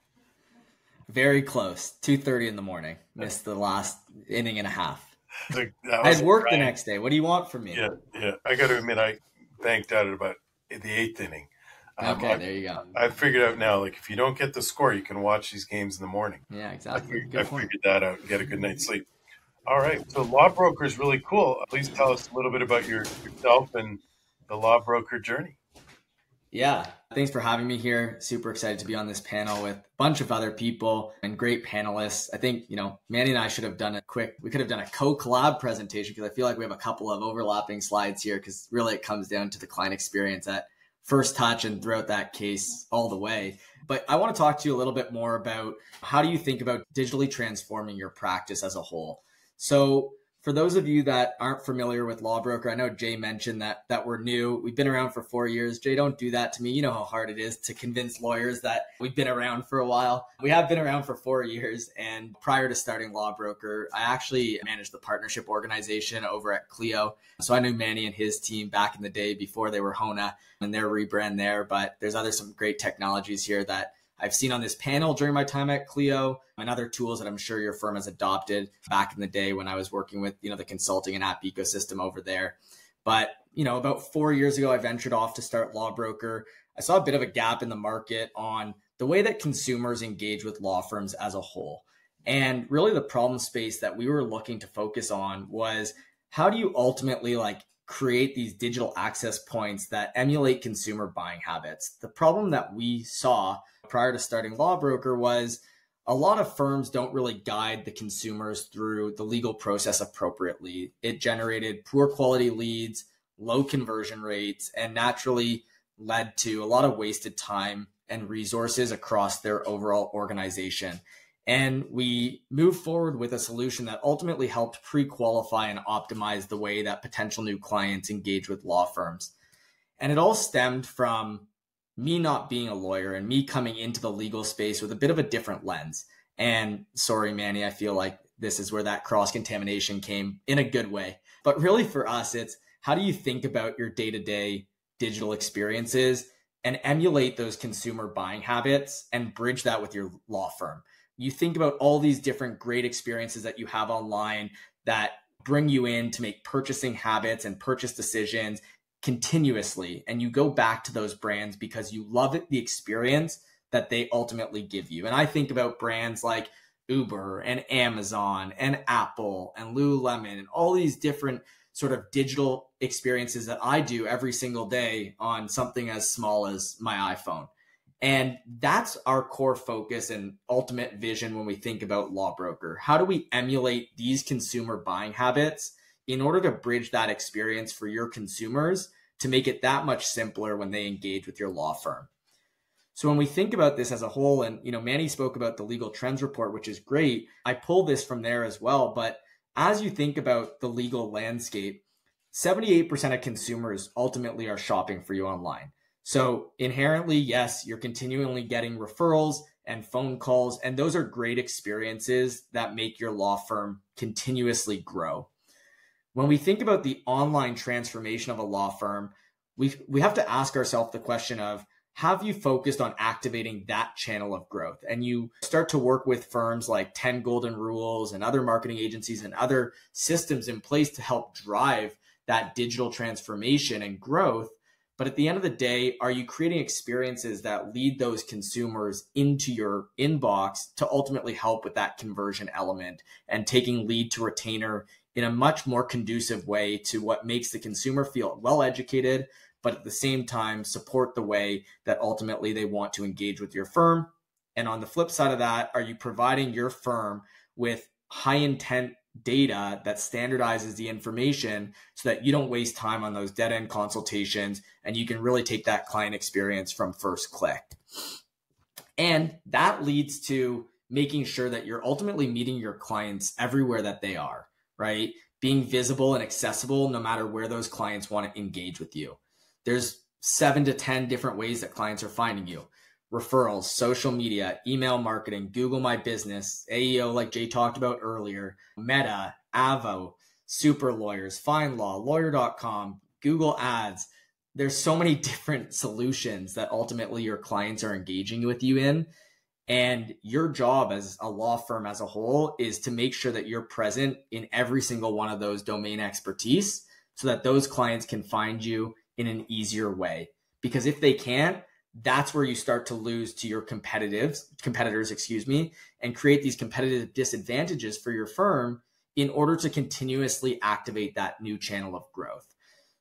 Very close. 2:30 in the morning. Missed the last inning and a half. I had work the next day. What do you want from me? Yeah. I got to admit, I banked out at about the 8th inning. Okay, there you go. I figured out now, like if you don't get the score, you can watch these games in the morning. Yeah, exactly. I figured that out and get a good night's sleep. All right. So Law Broker is really cool. Please tell us a little bit about yourself and the Law Broker journey. Yeah, thanks for having me here. Super excited to be on this panel with a bunch of other people and great panelists. I think, Manny and I should have done we could have done a co-collab presentation because I feel like we have a couple of overlapping slides here because really it comes down to the client experience at first touch and throughout that case all the way. But I want to talk to you a little bit more about how do you think about digitally transforming your practice as a whole? So for those of you that aren't familiar with Lawbroker, I know Jay mentioned that we're new. We've been around for 4 years. Jay, don't do that to me. You know how hard it is to convince lawyers that we've been around for a while. We have been around for 4 years. And prior to starting Lawbroker, I actually managed the partnership organization over at Clio. So I knew Manny and his team back in the day before they were Hona and their rebrand there. But there's some great technologies here that I've seen on this panel during my time at Clio and other tools that I'm sure your firm has adopted back in the day when I was working with, the consulting and app ecosystem over there. But, about 4 years ago, I ventured off to start Lawbroker. I saw a bit of a gap in the market on the way that consumers engage with law firms as a whole. And really the problem space that we were looking to focus on was how do you ultimately create these digital access points that emulate consumer buying habits? The problem that we saw prior to starting Lawbroker was a lot of firms don't really guide the consumers through the legal process appropriately. It generated poor quality leads, low conversion rates, and naturally led to a lot of wasted time and resources across their overall organization. And we moved forward with a solution that ultimately helped pre-qualify and optimize the way that potential new clients engage with law firms. And it all stemmed from me not being a lawyer and me coming into the legal space with a bit of a different lens. And sorry, Manny, I feel like this is where that cross-contamination came in a good way. But really for us, it's how do you think about your day-to-day digital experiences and emulate those consumer buying habits and bridge that with your law firm? You think about all these different great experiences that you have online that bring you in to make purchasing habits and purchase decisions continuously. And you go back to those brands because you love the experience that they ultimately give you. And I think about brands like Uber and Amazon and Apple and Lululemon and all these different sort of digital experiences that I do every single day on something as small as my iPhone. And that's our core focus and ultimate vision when we think about Lawbroker. How do we emulate these consumer buying habits in order to bridge that experience for your consumers to make it that much simpler when they engage with your law firm? So when we think about this as a whole, and Manny spoke about the legal trends report, which is great. I pull this from there as well. But as you think about the legal landscape, 78% of consumers ultimately are shopping for you online. So inherently, yes, you're continually getting referrals and phone calls, and those are great experiences that make your law firm continuously grow. When we think about the online transformation of a law firm, we have to ask ourselves the question of, have you focused on activating that channel of growth? And you start to work with firms like 10 Golden Rules and other marketing agencies and other systems in place to help drive that digital transformation and growth. But at the end of the day, are you creating experiences that lead those consumers into your inbox to ultimately help with that conversion element and taking lead to retainer in a much more conducive way to what makes the consumer feel well educated, but at the same time support the way that ultimately they want to engage with your firm? And on the flip side of that, are you providing your firm with high intent data that standardizes the information so that you don't waste time on those dead end consultations and you can really take that client experience from first click? And that leads to making sure that you're ultimately meeting your clients everywhere that they are, right? Being visible and accessible no matter where those clients want to engage with you. There's 7 to 10 different ways that clients are finding you. Referrals, social media, email marketing, Google My Business, AEO like Jay talked about earlier, Meta, Avo, Super Lawyers, FindLaw, Lawyer.com, Google Ads. There's so many different solutions that ultimately your clients are engaging with you in. And your job as a law firm as a whole is to make sure that you're present in every single one of those domain expertise so that those clients can find you in an easier way. Because if they can't, that's where you start to lose to your competitors, and create these competitive disadvantages for your firm in order to continuously activate that new channel of growth.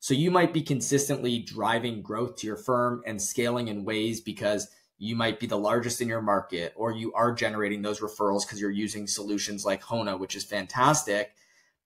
So you might be consistently driving growth to your firm and scaling in ways because you might be the largest in your market, or you are generating those referrals because you're using solutions like Hona, which is fantastic.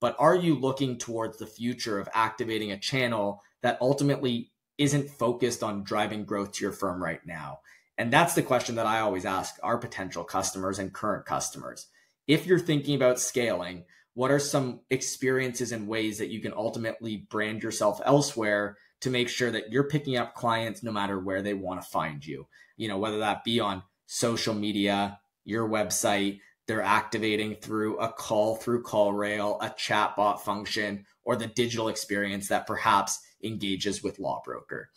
But are you looking towards the future of activating a channel that ultimately isn't focused on driving growth to your firm right now? And that's the question that I always ask our potential customers and current customers. If you're thinking about scaling, what are some experiences and ways that you can ultimately brand yourself elsewhere to make sure that you're picking up clients no matter where they want to find you? You know, whether that be on social media, your website, they're activating through a call through CallRail, a chatbot function, or the digital experience that perhaps engages with Lawbroker.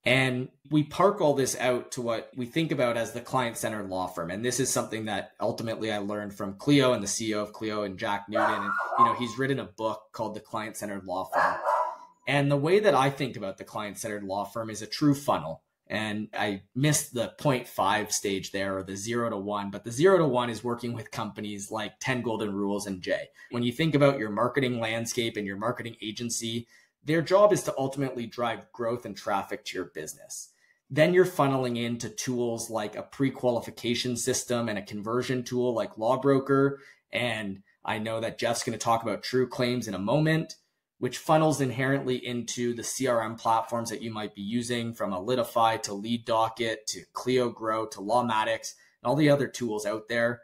And we park all this out to what we think about as the client-centered law firm. And this is something that ultimately I learned from Clio and the CEO of Clio and Jack Newton. And, he's written a book called The Client-Centered Law Firm. And the way that I think about the client-centered law firm is a true funnel. And I missed the 0.5 stage there, or the 0 to 1, but the 0 to 1 is working with companies like 10 Golden Rules and Jay. When you think about your marketing landscape and your marketing agency, their job is to ultimately drive growth and traffic to your business. Then you're funneling into tools like a pre-qualification system and a conversion tool like Lawbroker. And I know that Jeff's going to talk about True Claims in a moment, which funnels inherently into the CRM platforms that you might be using, from Alidify to Lead Docket to Clio Grow to Lawmatics and all the other tools out there,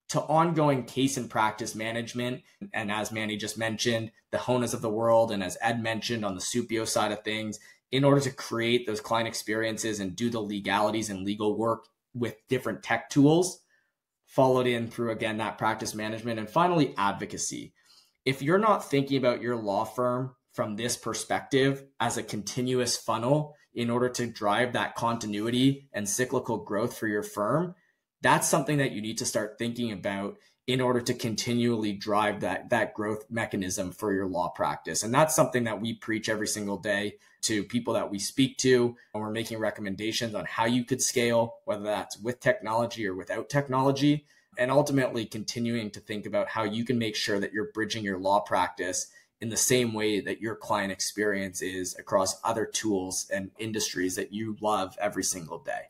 to ongoing case and practice management. And as Manny just mentioned, the Honas of the world, and as Ed mentioned on the Supio side of things, in order to create those client experiences and do the legalities and legal work with different tech tools, followed in through, again, that practice management. And finally, advocacy. If you're not thinking about your law firm from this perspective as a continuous funnel in order to drive that continuity and cyclical growth for your firm, that's something that you need to start thinking about in order to continually drive that growth mechanism for your law practice. And that's something that we preach every single day to people that we speak to, and we're making recommendations on how you could scale, whether that's with technology or without technology, and ultimately continuing to think about how you can make sure that you're bridging your law practice in the same way that your client experience is across other tools and industries that you love every single day.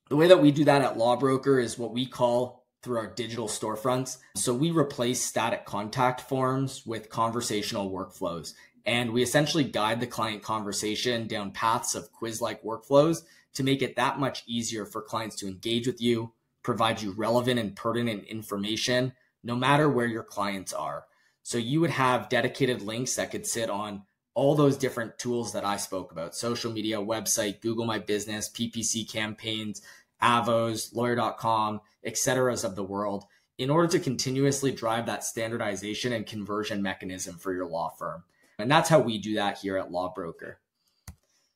The way that we do that at Lawbroker is what we call through our digital storefronts. So we replace static contact forms with conversational workflows. And we essentially guide the client conversation down paths of quiz-like workflows to make it that much easier for clients to engage with you, provide you relevant and pertinent information, no matter where your clients are. So you would have dedicated links that could sit on all those different tools that I spoke about: social media, website, Google My Business, PPC campaigns, Avos, lawyer.com, et cetera of the world, in order to continuously drive that standardization and conversion mechanism for your law firm. And that's how we do that here at Lawbroker.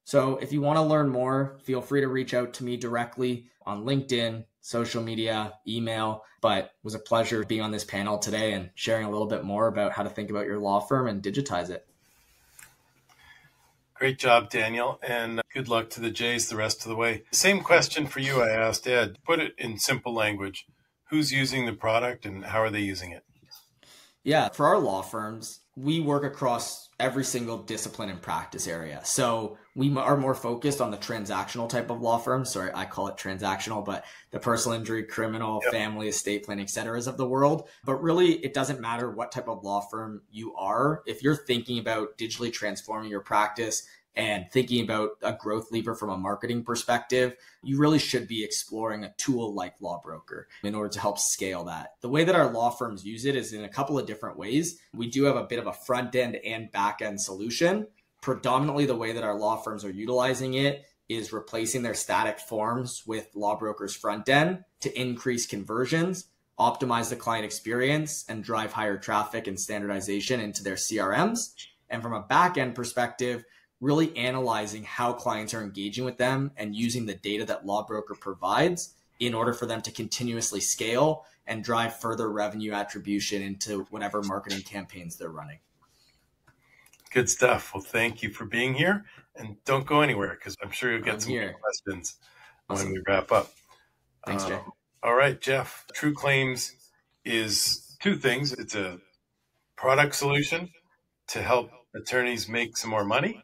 So if you want to learn more, feel free to reach out to me directly on LinkedIn, social media, email. But it was a pleasure being on this panel today and sharing a little bit more about how to think about your law firm and digitize it. Great job, Daniel, and good luck to the Jays the rest of the way. Same question for you I asked Ed. Put it in simple language. Who's using the product and how are they using it? Yeah, for our law firms, we work across every single discipline and practice area. So we are more focused on the transactional type of law firms. Sorry, I call it transactional, but the personal injury, criminal, family, estate planning, et cetera of the world. But really, it doesn't matter what type of law firm you are. If you're thinking about digitally transforming your practice and thinking about a growth lever from a marketing perspective, you really should be exploring a tool like Lawbroker in order to help scale that. The way that our law firms use it is in a couple of different ways. We do have a bit of a front end and back end solution. Predominantly, the way that our law firms are utilizing it is replacing their static forms with Lawbroker's front end to increase conversions, optimize the client experience, and drive higher traffic and standardization into their CRMs. And from a back end perspective, really analyzing how clients are engaging with them and using the data that Lawbroker provides in order for them to continuously scale and drive further revenue attribution into whatever marketing campaigns they're running. Good stuff. Well, thank you for being here, and don't go anywhere because I'm sure you'll get some here. good questions Awesome. when we wrap up. Thanks, Jay. All right, Jeff. True Claims is two things. It's a product solution to help attorneys make some more money.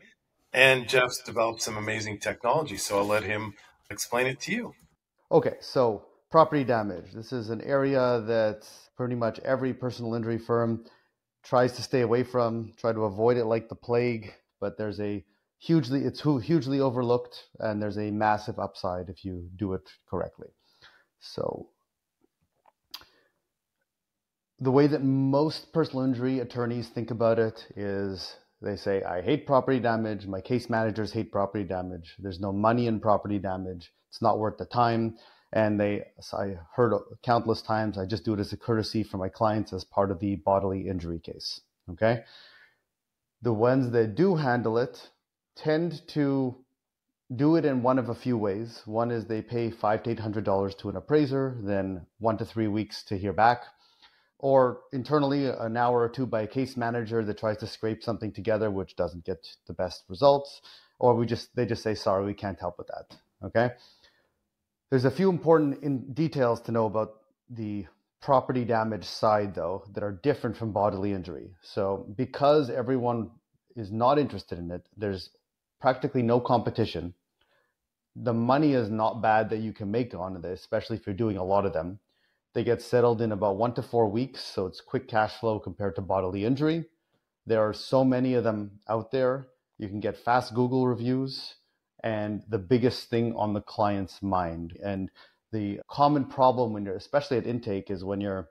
And Jeff's developed some amazing technology. So I'll let him explain it to you. Okay, so property damage. This is an area that pretty much every personal injury firm tries to stay away from, try to avoid it like the plague, but it's hugely overlooked, and there's a massive upside if you do it correctly. So the way that most personal injury attorneys think about it is they say, I hate property damage. My case managers hate property damage. There's no money in property damage. It's not worth the time. And I heard countless times, I just do it as a courtesy for my clients as part of the bodily injury case. Okay. The ones that do handle it tend to do it in one of a few ways. One is they pay $500 to $800 to an appraiser, then 1 to 3 weeks to hear back. Or internally, an hour or two by a case manager that tries to scrape something together, which doesn't get the best results. Or they just say, sorry, we can't help with that. Okay. There's a few important details to know about the property damage side, though, that are different from bodily injury. So because everyone is not interested in it, there's practically no competition. The money is not bad that you can make on this, especially if you're doing a lot of them. They get settled in about 1 to 4 weeks, so it's quick cash flow compared to bodily injury. There are so many of them out there. You can get fast Google reviews, and the biggest thing on the client's mind. And the common problem when you're, especially at intake, is when you're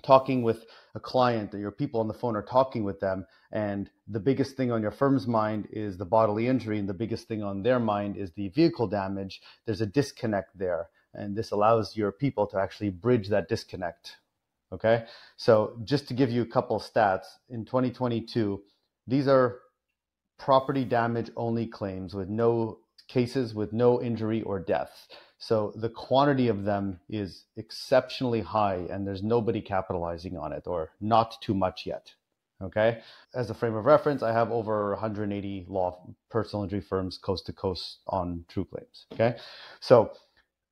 talking with a client or your people on the phone are talking with them, and the biggest thing on your firm's mind is the bodily injury, and the biggest thing on their mind is the vehicle damage. There's a disconnect there. And this allows your people to actually bridge that disconnect. Okay. So just to give you a couple of stats, in 2022, these are property damage only claims with no cases with no injury or death. So the quantity of them is exceptionally high, and there's nobody capitalizing on it, or not too much yet. Okay. As a frame of reference, I have over 180 personal injury firms coast to coast on true claims. Okay. So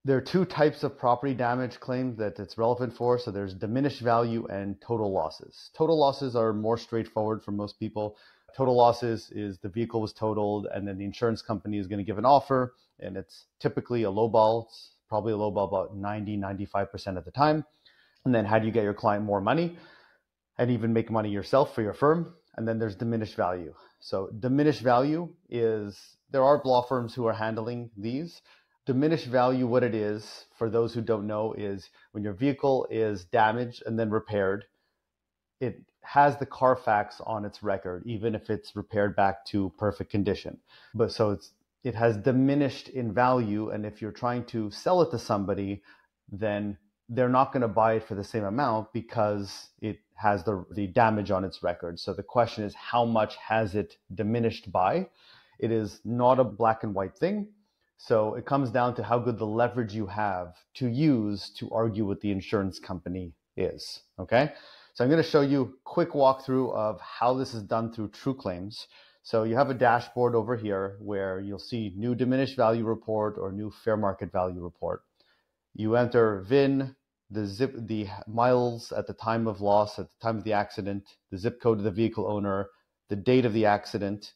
there are two types of property damage claims that it's relevant for. So there's diminished value and total losses. Total losses are more straightforward for most people. Total losses is the vehicle was totaled, and then the insurance company is going to give an offer, and it's typically a low ball. It's probably a low ball about 95% of the time. And then how do you get your client more money and even make money yourself for your firm? And then there's diminished value. So diminished value is, there are law firms who are handling these. Diminished value, what it is, for those who don't know, is when your vehicle is damaged and then repaired, it has the Carfax on its record, even if it's repaired back to perfect condition. But so it has diminished in value, and if you're trying to sell it to somebody, then they're not going to buy it for the same amount because it has the damage on its record. So the question is, how much has it diminished by? It is not a black and white thing. So it comes down to how good the leverage you have to use to argue with the insurance company is. Okay. So I'm going to show you a quick walkthrough of how this is done through True Claims. So you have a dashboard over here where you'll see new diminished value report or new fair market value report. You enter VIN, the miles at the time of loss, at the time of the accident, the zip code of the vehicle owner, the date of the accident.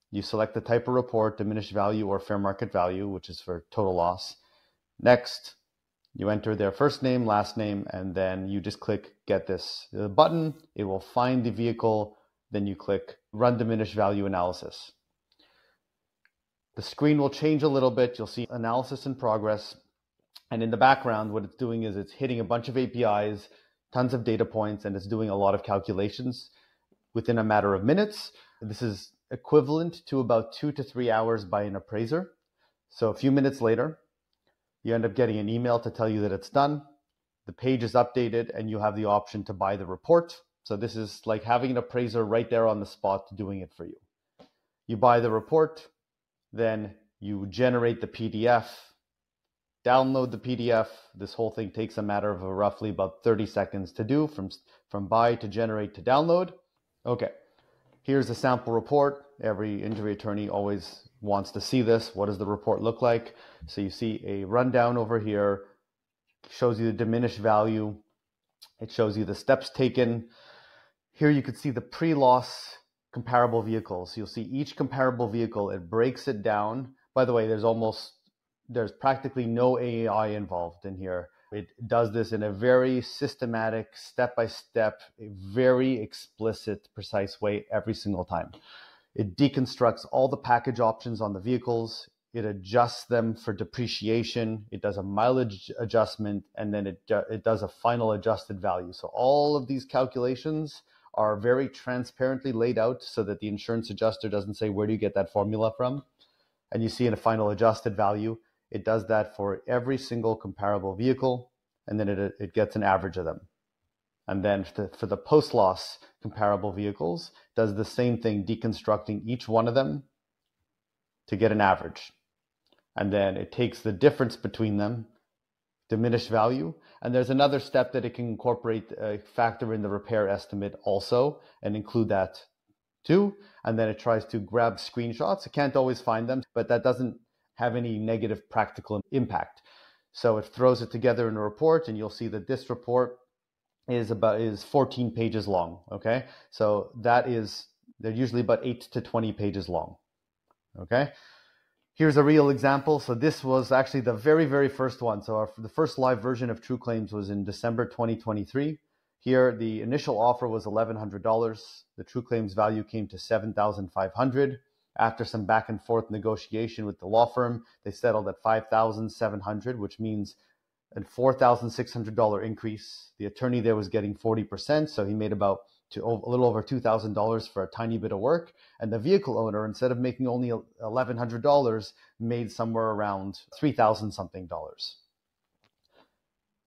You select the type of report, diminished value or fair market value, which is for total loss. Next, you enter their first name, last name, and then you just click Get This button. It will find the vehicle. Then you click Run Diminished Value Analysis. The screen will change a little bit. You'll see analysis in progress. And in the background, what it's doing is it's hitting a bunch of APIs, tons of data points, and it's doing a lot of calculations within a matter of minutes. This is equivalent to about 2 to 3 hours by an appraiser. So a few minutes later, you end up getting an email to tell you that it's done. The page is updated, and you have the option to buy the report. So this is like having an appraiser right there on the spot doing it for you. You buy the report, then you generate the PDF, download the PDF. This whole thing takes a matter of roughly about 30 seconds to do, from buy to generate to download. Okay, here's the sample report. Every injury attorney always wants to see this. What does the report look like? So you see a rundown over here, shows you the diminished value. It shows you the steps taken. Here you could see the pre-loss comparable vehicles. You'll see each comparable vehicle, it breaks it down. By the way, there's practically no AI involved in here. It does this in a very systematic, step-by-step, very explicit, precise way every single time. It deconstructs all the package options on the vehicles. It adjusts them for depreciation. It does a mileage adjustment, and then it does a final adjusted value. So all of these calculations are very transparently laid out so that the insurance adjuster doesn't say, where do you get that formula from? And you see in a final adjusted value, it does that for every single comparable vehicle, and then it gets an average of them. And then for the post-loss comparable vehicles, does the same thing, deconstructing each one of them to get an average. And then it takes the difference between them, diminished value, and there's another step that it can incorporate, factor in the repair estimate also, and include that too. And then it tries to grab screenshots. It can't always find them, but that doesn't have any negative practical impact. So it throws it together in a report, and you'll see that this report is 14 pages long. Okay, so they're usually about 8 to 20 pages long. Okay, here's a real example. So this was actually the very, very first one. So the first live version of True Claims was in December 2023. Here, the initial offer was $1,100. The True Claims value came to $7,500. After some back and forth negotiation with the law firm, they settled at $5,700, which means a $4,600 increase. The attorney there was getting 40%, so he made a little over $2,000 for a tiny bit of work. And the vehicle owner, instead of making only $1,100, made somewhere around $3,000 something.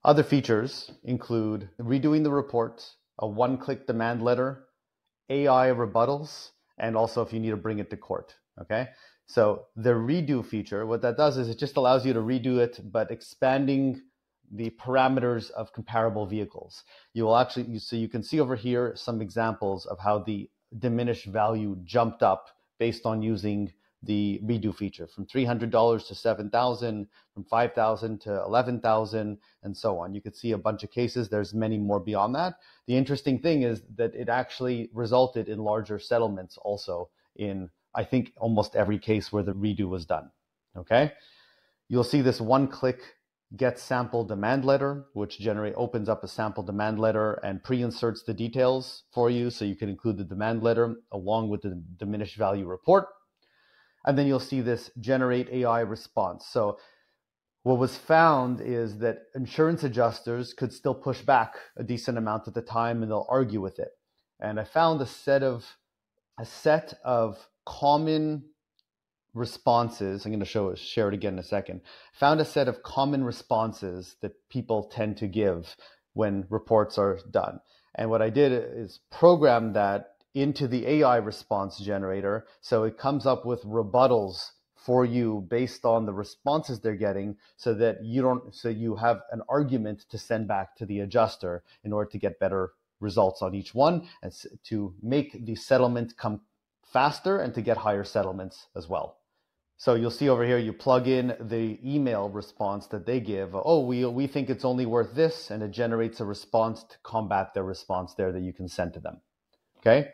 Other features include redoing the report, a one-click demand letter, AI rebuttals, and also if you need to bring it to court. Okay, so the redo feature, what that does is it just allows you to redo it, but expanding the parameters of comparable vehicles. So you can see over here some examples of how the diminished value jumped up based on using the redo feature, from $300 to $7,000, from $5,000 to $11,000, and so on. You could see a bunch of cases. There's many more beyond that. The interesting thing is that it actually resulted in larger settlements also in, I think, almost every case where the redo was done. Okay, you'll see this one-click get sample demand letter, which opens up a sample demand letter and pre-inserts the details for you, so you can include the demand letter along with the diminished value report. And then you'll see this generate AI response. So what was found is that insurance adjusters could still push back a decent amount at the time, and they'll argue with it. And I found a set of common responses. I'm going to share it again in a second. Found a set of common responses that people tend to give when reports are done. And what I did is program that into the AI response generator, so it comes up with rebuttals for you based on the responses they're getting, so that you have an argument to send back to the adjuster in order to get better results on each one, and to make the settlement come faster and to get higher settlements as well. So you'll see over here, you plug in the email response that they give. Oh, we think it's only worth this, and it generates a response to combat their response there that you can send to them. Okay.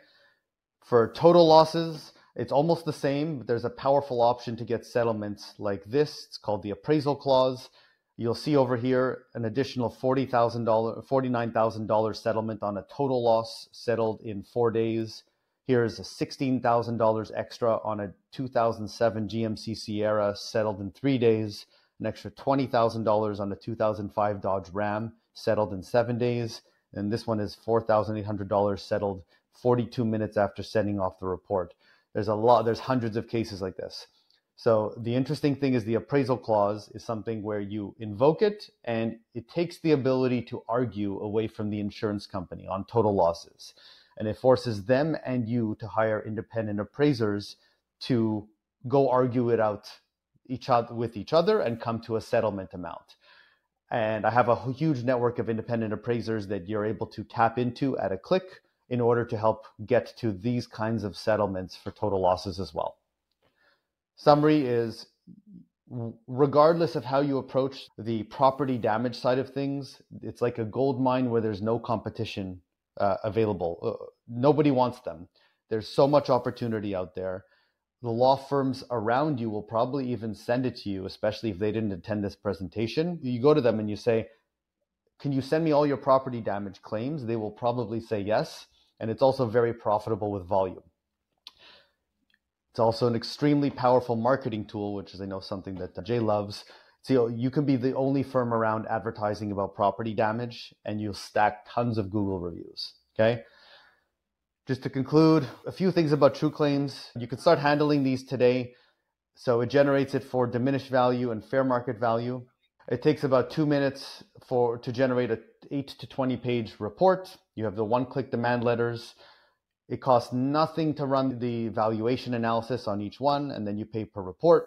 For total losses, it's almost the same, but there's a powerful option to get settlements like this. It's called the appraisal clause. You'll see over here an additional $49,000 settlement on a total loss settled in 4 days. Here's a $16,000 extra on a 2007 GMC Sierra settled in 3 days. An extra $20,000 on a 2005 Dodge Ram settled in 7 days. And this one is $4,800 settled 42 minutes after sending off the report. There's hundreds of cases like this. So the interesting thing is the appraisal clause is something where you invoke it, and it takes the ability to argue away from the insurance company on total losses. And it forces them and you to hire independent appraisers to go argue it out with each other and come to a settlement amount. And I have a huge network of independent appraisers that you're able to tap into at a click in order to help get to these kinds of settlements for total losses as well. Summary is, regardless of how you approach the property damage side of things, it's like a gold mine where there's no competition available. Nobody wants them. There's so much opportunity out there. The law firms around you will probably even send it to you, especially if they didn't attend this presentation. You go to them and you say, can you send me all your property damage claims? They will probably say yes. And it's also very profitable with volume. It's also an extremely powerful marketing tool, which is, I know, something that Jay loves. So you can be the only firm around advertising about property damage, and you'll stack tons of Google reviews. Okay. Just to conclude, a few things about true claims. You can start handling these today. So it generates it for diminished value and fair market value. It takes about 2 minutes to generate an 8 to 20 page report. You have the one-click demand letters. It costs nothing to run the valuation analysis on each one, and then you pay per report.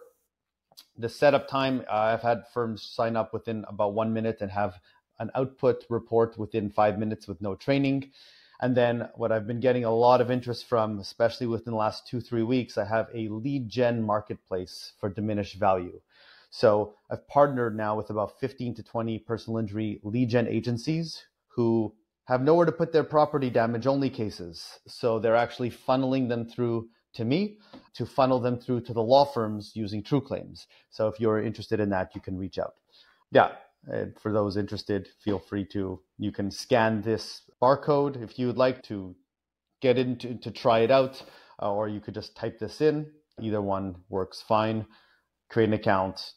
The setup time, I've had firms sign up within about 1 minute and have an output report within 5 minutes with no training. And then what I've been getting a lot of interest from, especially within the last 2-3 weeks, I have a lead gen marketplace for diminished value. So I've partnered now with about 15 to 20 personal injury lead gen agencies who have nowhere to put their property damage only cases. So they're actually funneling them through to me to funnel them through to the law firms using true claims. So if you're interested in that, you can reach out. Yeah. And for those interested, feel free you can scan this barcode if you would like to get into to try it out, or you could just type this in. Either one works fine. Create an account,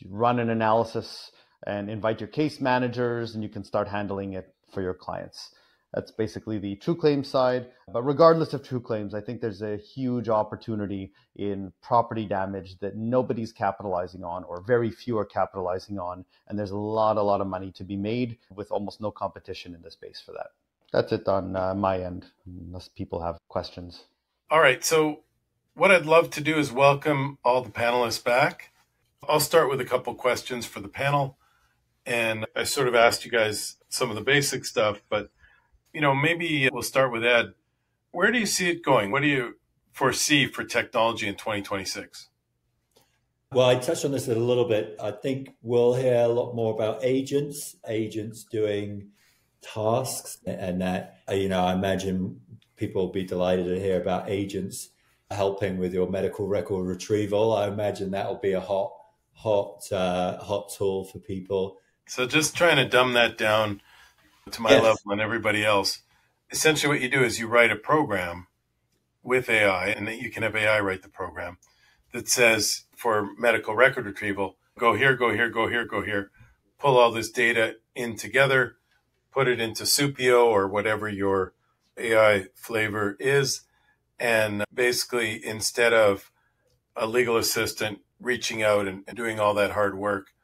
run an analysis, and invite your case managers, and you can start handling it for your clients. That's basically the true claims side. But regardless of true claims, I think there's a huge opportunity in property damage that nobody's capitalizing on, or very few are capitalizing on. And there's a lot of money to be made with almost no competition in the space for that. That's it on my end, unless people have questions. All right. So what I'd love to do is welcome all the panelists back. I'll start with a couple questions for the panel. And I sort of asked you guys some of the basic stuff, but maybe we'll start with Ed. Where do you see it going? What do you foresee for technology in 2026? Well, I touched on this a little bit. I think we'll hear a lot more about agents doing tasks, and that, I imagine people will be delighted to hear about agents helping with your medical record retrieval. I imagine that will be a hot tool for people. So just trying to dumb that down to my level and everybody else. Essentially what you do is you write a program with AI, and that you can have AI write the program that says, for medical record retrieval, go here, go here, go here, go here, pull all this data in together, put it into Supio or whatever your AI flavor is. And basically, instead of a legal assistant reaching out and doing all that hard work,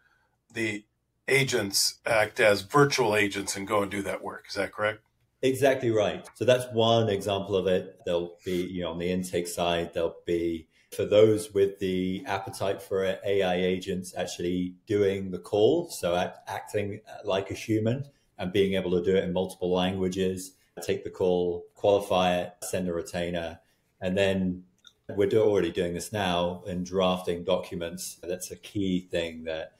the agents act as virtual agents and go and do that work. Is that correct? Exactly right. So that's one example of it. There'll be, on the intake side, there'll be, for those with the appetite for AI agents, actually doing the call. So acting like a human and being able to do it in multiple languages, take the call, qualify it, send a retainer. And then we're already doing this now in drafting documents. That's a key thing that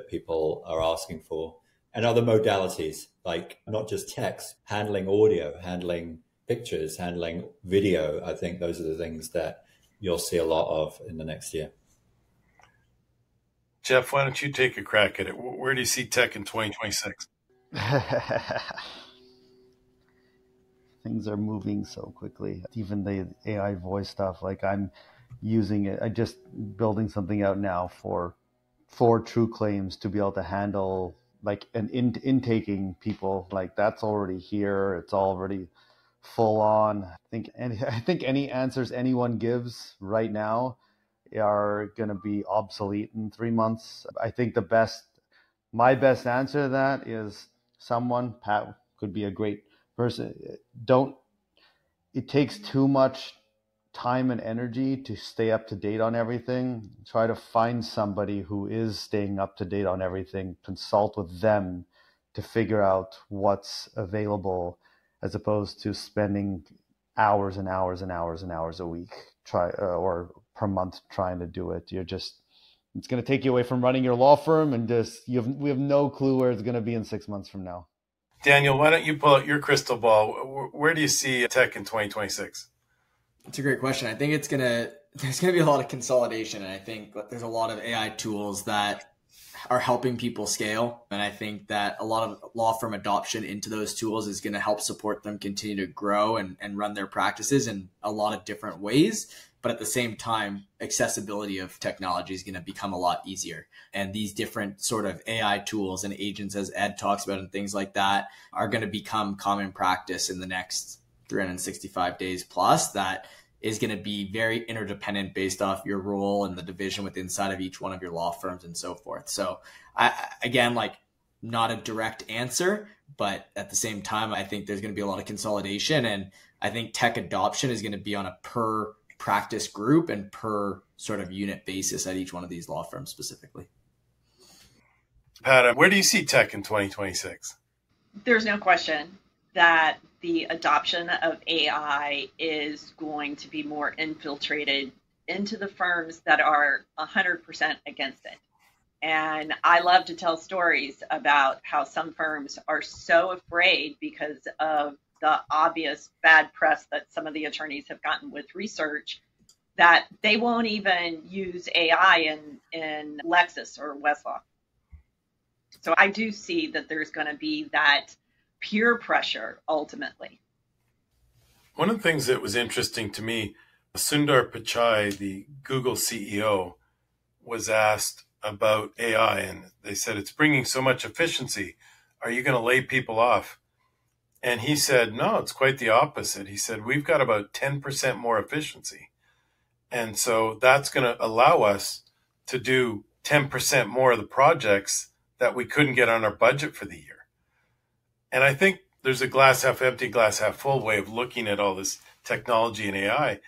people are asking for. And other modalities, like not just text, handling audio, handling pictures, handling video. I think those are the things that you'll see a lot of in the next year. Jeff, why don't you take a crack at it? Where do you see tech in 2026? Things are moving so quickly. Even the AI voice stuff, like I'm using it. I just building something out now for true claims to be able to handle like an intaking people. Like that's already here. It's already full on. I think any answers anyone gives right now are going to be obsolete in 3 months. I think my best answer to that is Pat could be a great person. It takes too much time and energy to stay up to date on everything. Try to find somebody who is staying up to date on everything, consult with them to figure out what's available, as opposed to spending hours and hours and hours and hours a week or per month trying to do it. It's going to take you away from running your law firm, and we have no clue where it's going to be in 6 months from now. Daniel, why don't you pull out your crystal ball? Where do you see tech in 2026? It's a great question. I think there's gonna be a lot of consolidation, and I think there's a lot of AI tools that are helping people scale. And I think that a lot of law firm adoption into those tools is going to help support them continue to grow and run their practices in a lot of different ways. But at the same time, accessibility of technology is going to become a lot easier. And these different sort of AI tools and agents, as Ed talks about, and things like that, are going to become common practice in the next 365 days plus. That is going to be very interdependent based off your role and the division within inside of each one of your law firms and so forth. So again, like, not a direct answer, but at the same time, I think there's going to be a lot of consolidation, and I think tech adoption is going to be on a per practice group and per sort of unit basis at each one of these law firms specifically. Pat, where do you see tech in 2026? There's no question that the adoption of AI is going to be more infiltrated into the firms that are 100% against it. And I love to tell stories about how some firms are so afraid because of the obvious bad press that some of the attorneys have gotten with research that they won't even use AI in Lexis or Westlaw. So I do see that there's going to be that peer pressure ultimately. One of the things that was interesting to me, Sundar Pichai, the Google CEO, was asked about AI, and they said, it's bringing so much efficiency. Are you going to lay people off? And he said, no, it's quite the opposite. He said, we've got about 10% more efficiency. And so that's going to allow us to do 10% more of the projects that we couldn't get on our budget for the year. And I think there's a glass half empty, glass half full way of looking at all this technology and AI.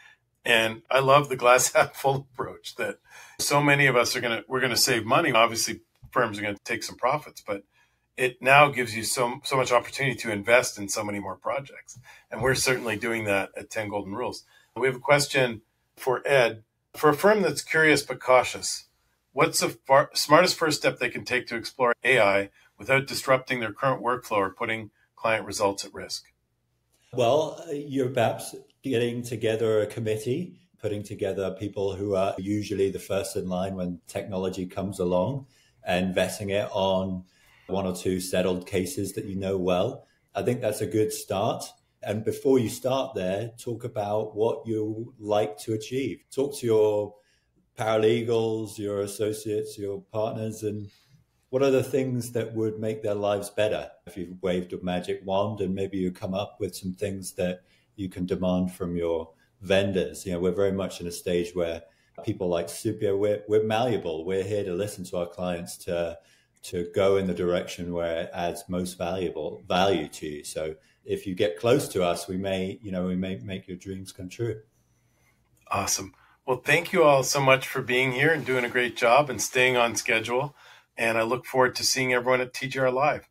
And I love the glass half full approach that so many of us we're going to save money. Obviously, firms are going to take some profits, but it now gives you so much opportunity to invest in so many more projects. And we're certainly doing that at 10 Golden Rules. We have a question for Ed. For a firm that's curious but cautious, what's the smartest first step they can take to explore AI without disrupting their current workflow or putting client results at risk? Well, you're perhaps getting together a committee, putting together people who are usually the first in line when technology comes along, and vetting it on one or two settled cases that you know well. I think that's a good start. And before you start there, talk about what you like to achieve. Talk to your paralegals, your associates, your partners, and what are the things that would make their lives better? If you've waved a magic wand and maybe you come up with some things that you can demand from your vendors. We're very much in a stage where people like Supia, we're malleable. We're here to listen to our clients to go in the direction where it adds most value to you. So if you get close to us, we may make your dreams come true. Awesome. Well, thank you all so much for being here and doing a great job and staying on schedule. And I look forward to seeing everyone at TGR Live.